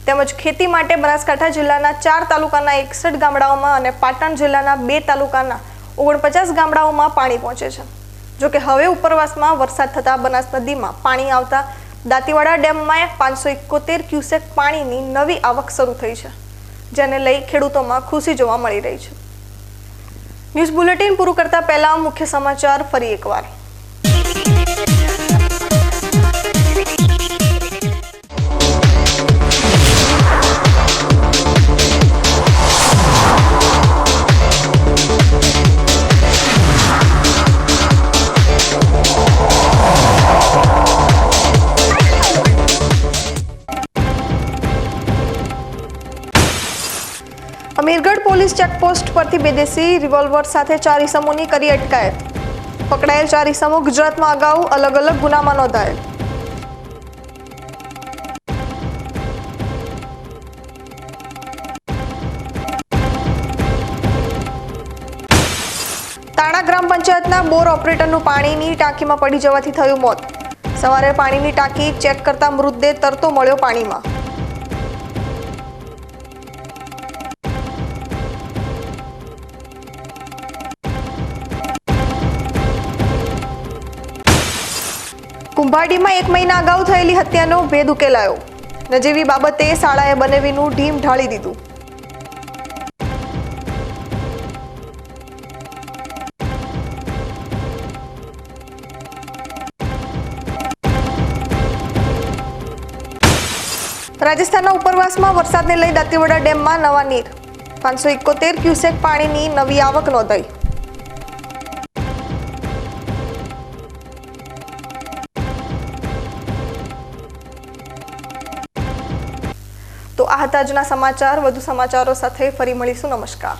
તેમજ ખેતી માટે બનાસકાંઠા જિલ્લાના 4 તાલુકાના 61 ગામડાઓમાં અને પાટણ જિલ્લાના 2 તાલુકાના 49 ગામડાઓમાં પાણી પહોંચે છે. જોકે હવે ઉપરવાસમાં વરસાદ થતા બનાસ નદીમાં પાણી આવતા દાંતીવાડા ડેમમાં 571 ક્યુસેક પાણીની નવી આવક શરૂ થઈ છે, જેને લઈ ખેડૂતોમાં ખુશી જોવા મળી રહી છે. ન્યૂઝ બુલેટિન પૂરું કરતા પહેલા મુખ્ય સમાચાર ફરી એકવાર. પોલીસ ચેકપોસ્ટ પરથી બેદેશી રિવોલ્વર સાથે 4 ઇસમોની કરી અટકાયત. પકડાયેલ 4 ઇસમો ગુજરાતમાં અગાઉ અલગ અલગ ગુનામાં નોંધાયેલ. તાણા ગ્રામ પંચાયતના બોર ઓપરેટરનું પાણીની ટાંકીમાં પડી જવાથી થયું મોત. સવારે પાણીની ટાંકી ચેક કરતા મૃતદેહ તરતો મળ્યો પાણીમાં. કુંભારડીમાં 1 મહિના અગાઉ થયેલી હત્યાનો ભેદ ઉકેલાયો. નજીવી બાબતે શાળાએ બનેવીનું ઢીમ ઢાળી દીધું. રાજસ્થાનના ઉપરવાસમાં વરસાદને લઈ દાંતીવાડા ડેમમાં નવા નીર. 571 ક્યુસેક પાણીની નવી આવક નોંધાઈ. તો આ હતા આજના સમાચાર. વધુ સમાચારો સાથે ફરી મળીશું. નમસ્કાર.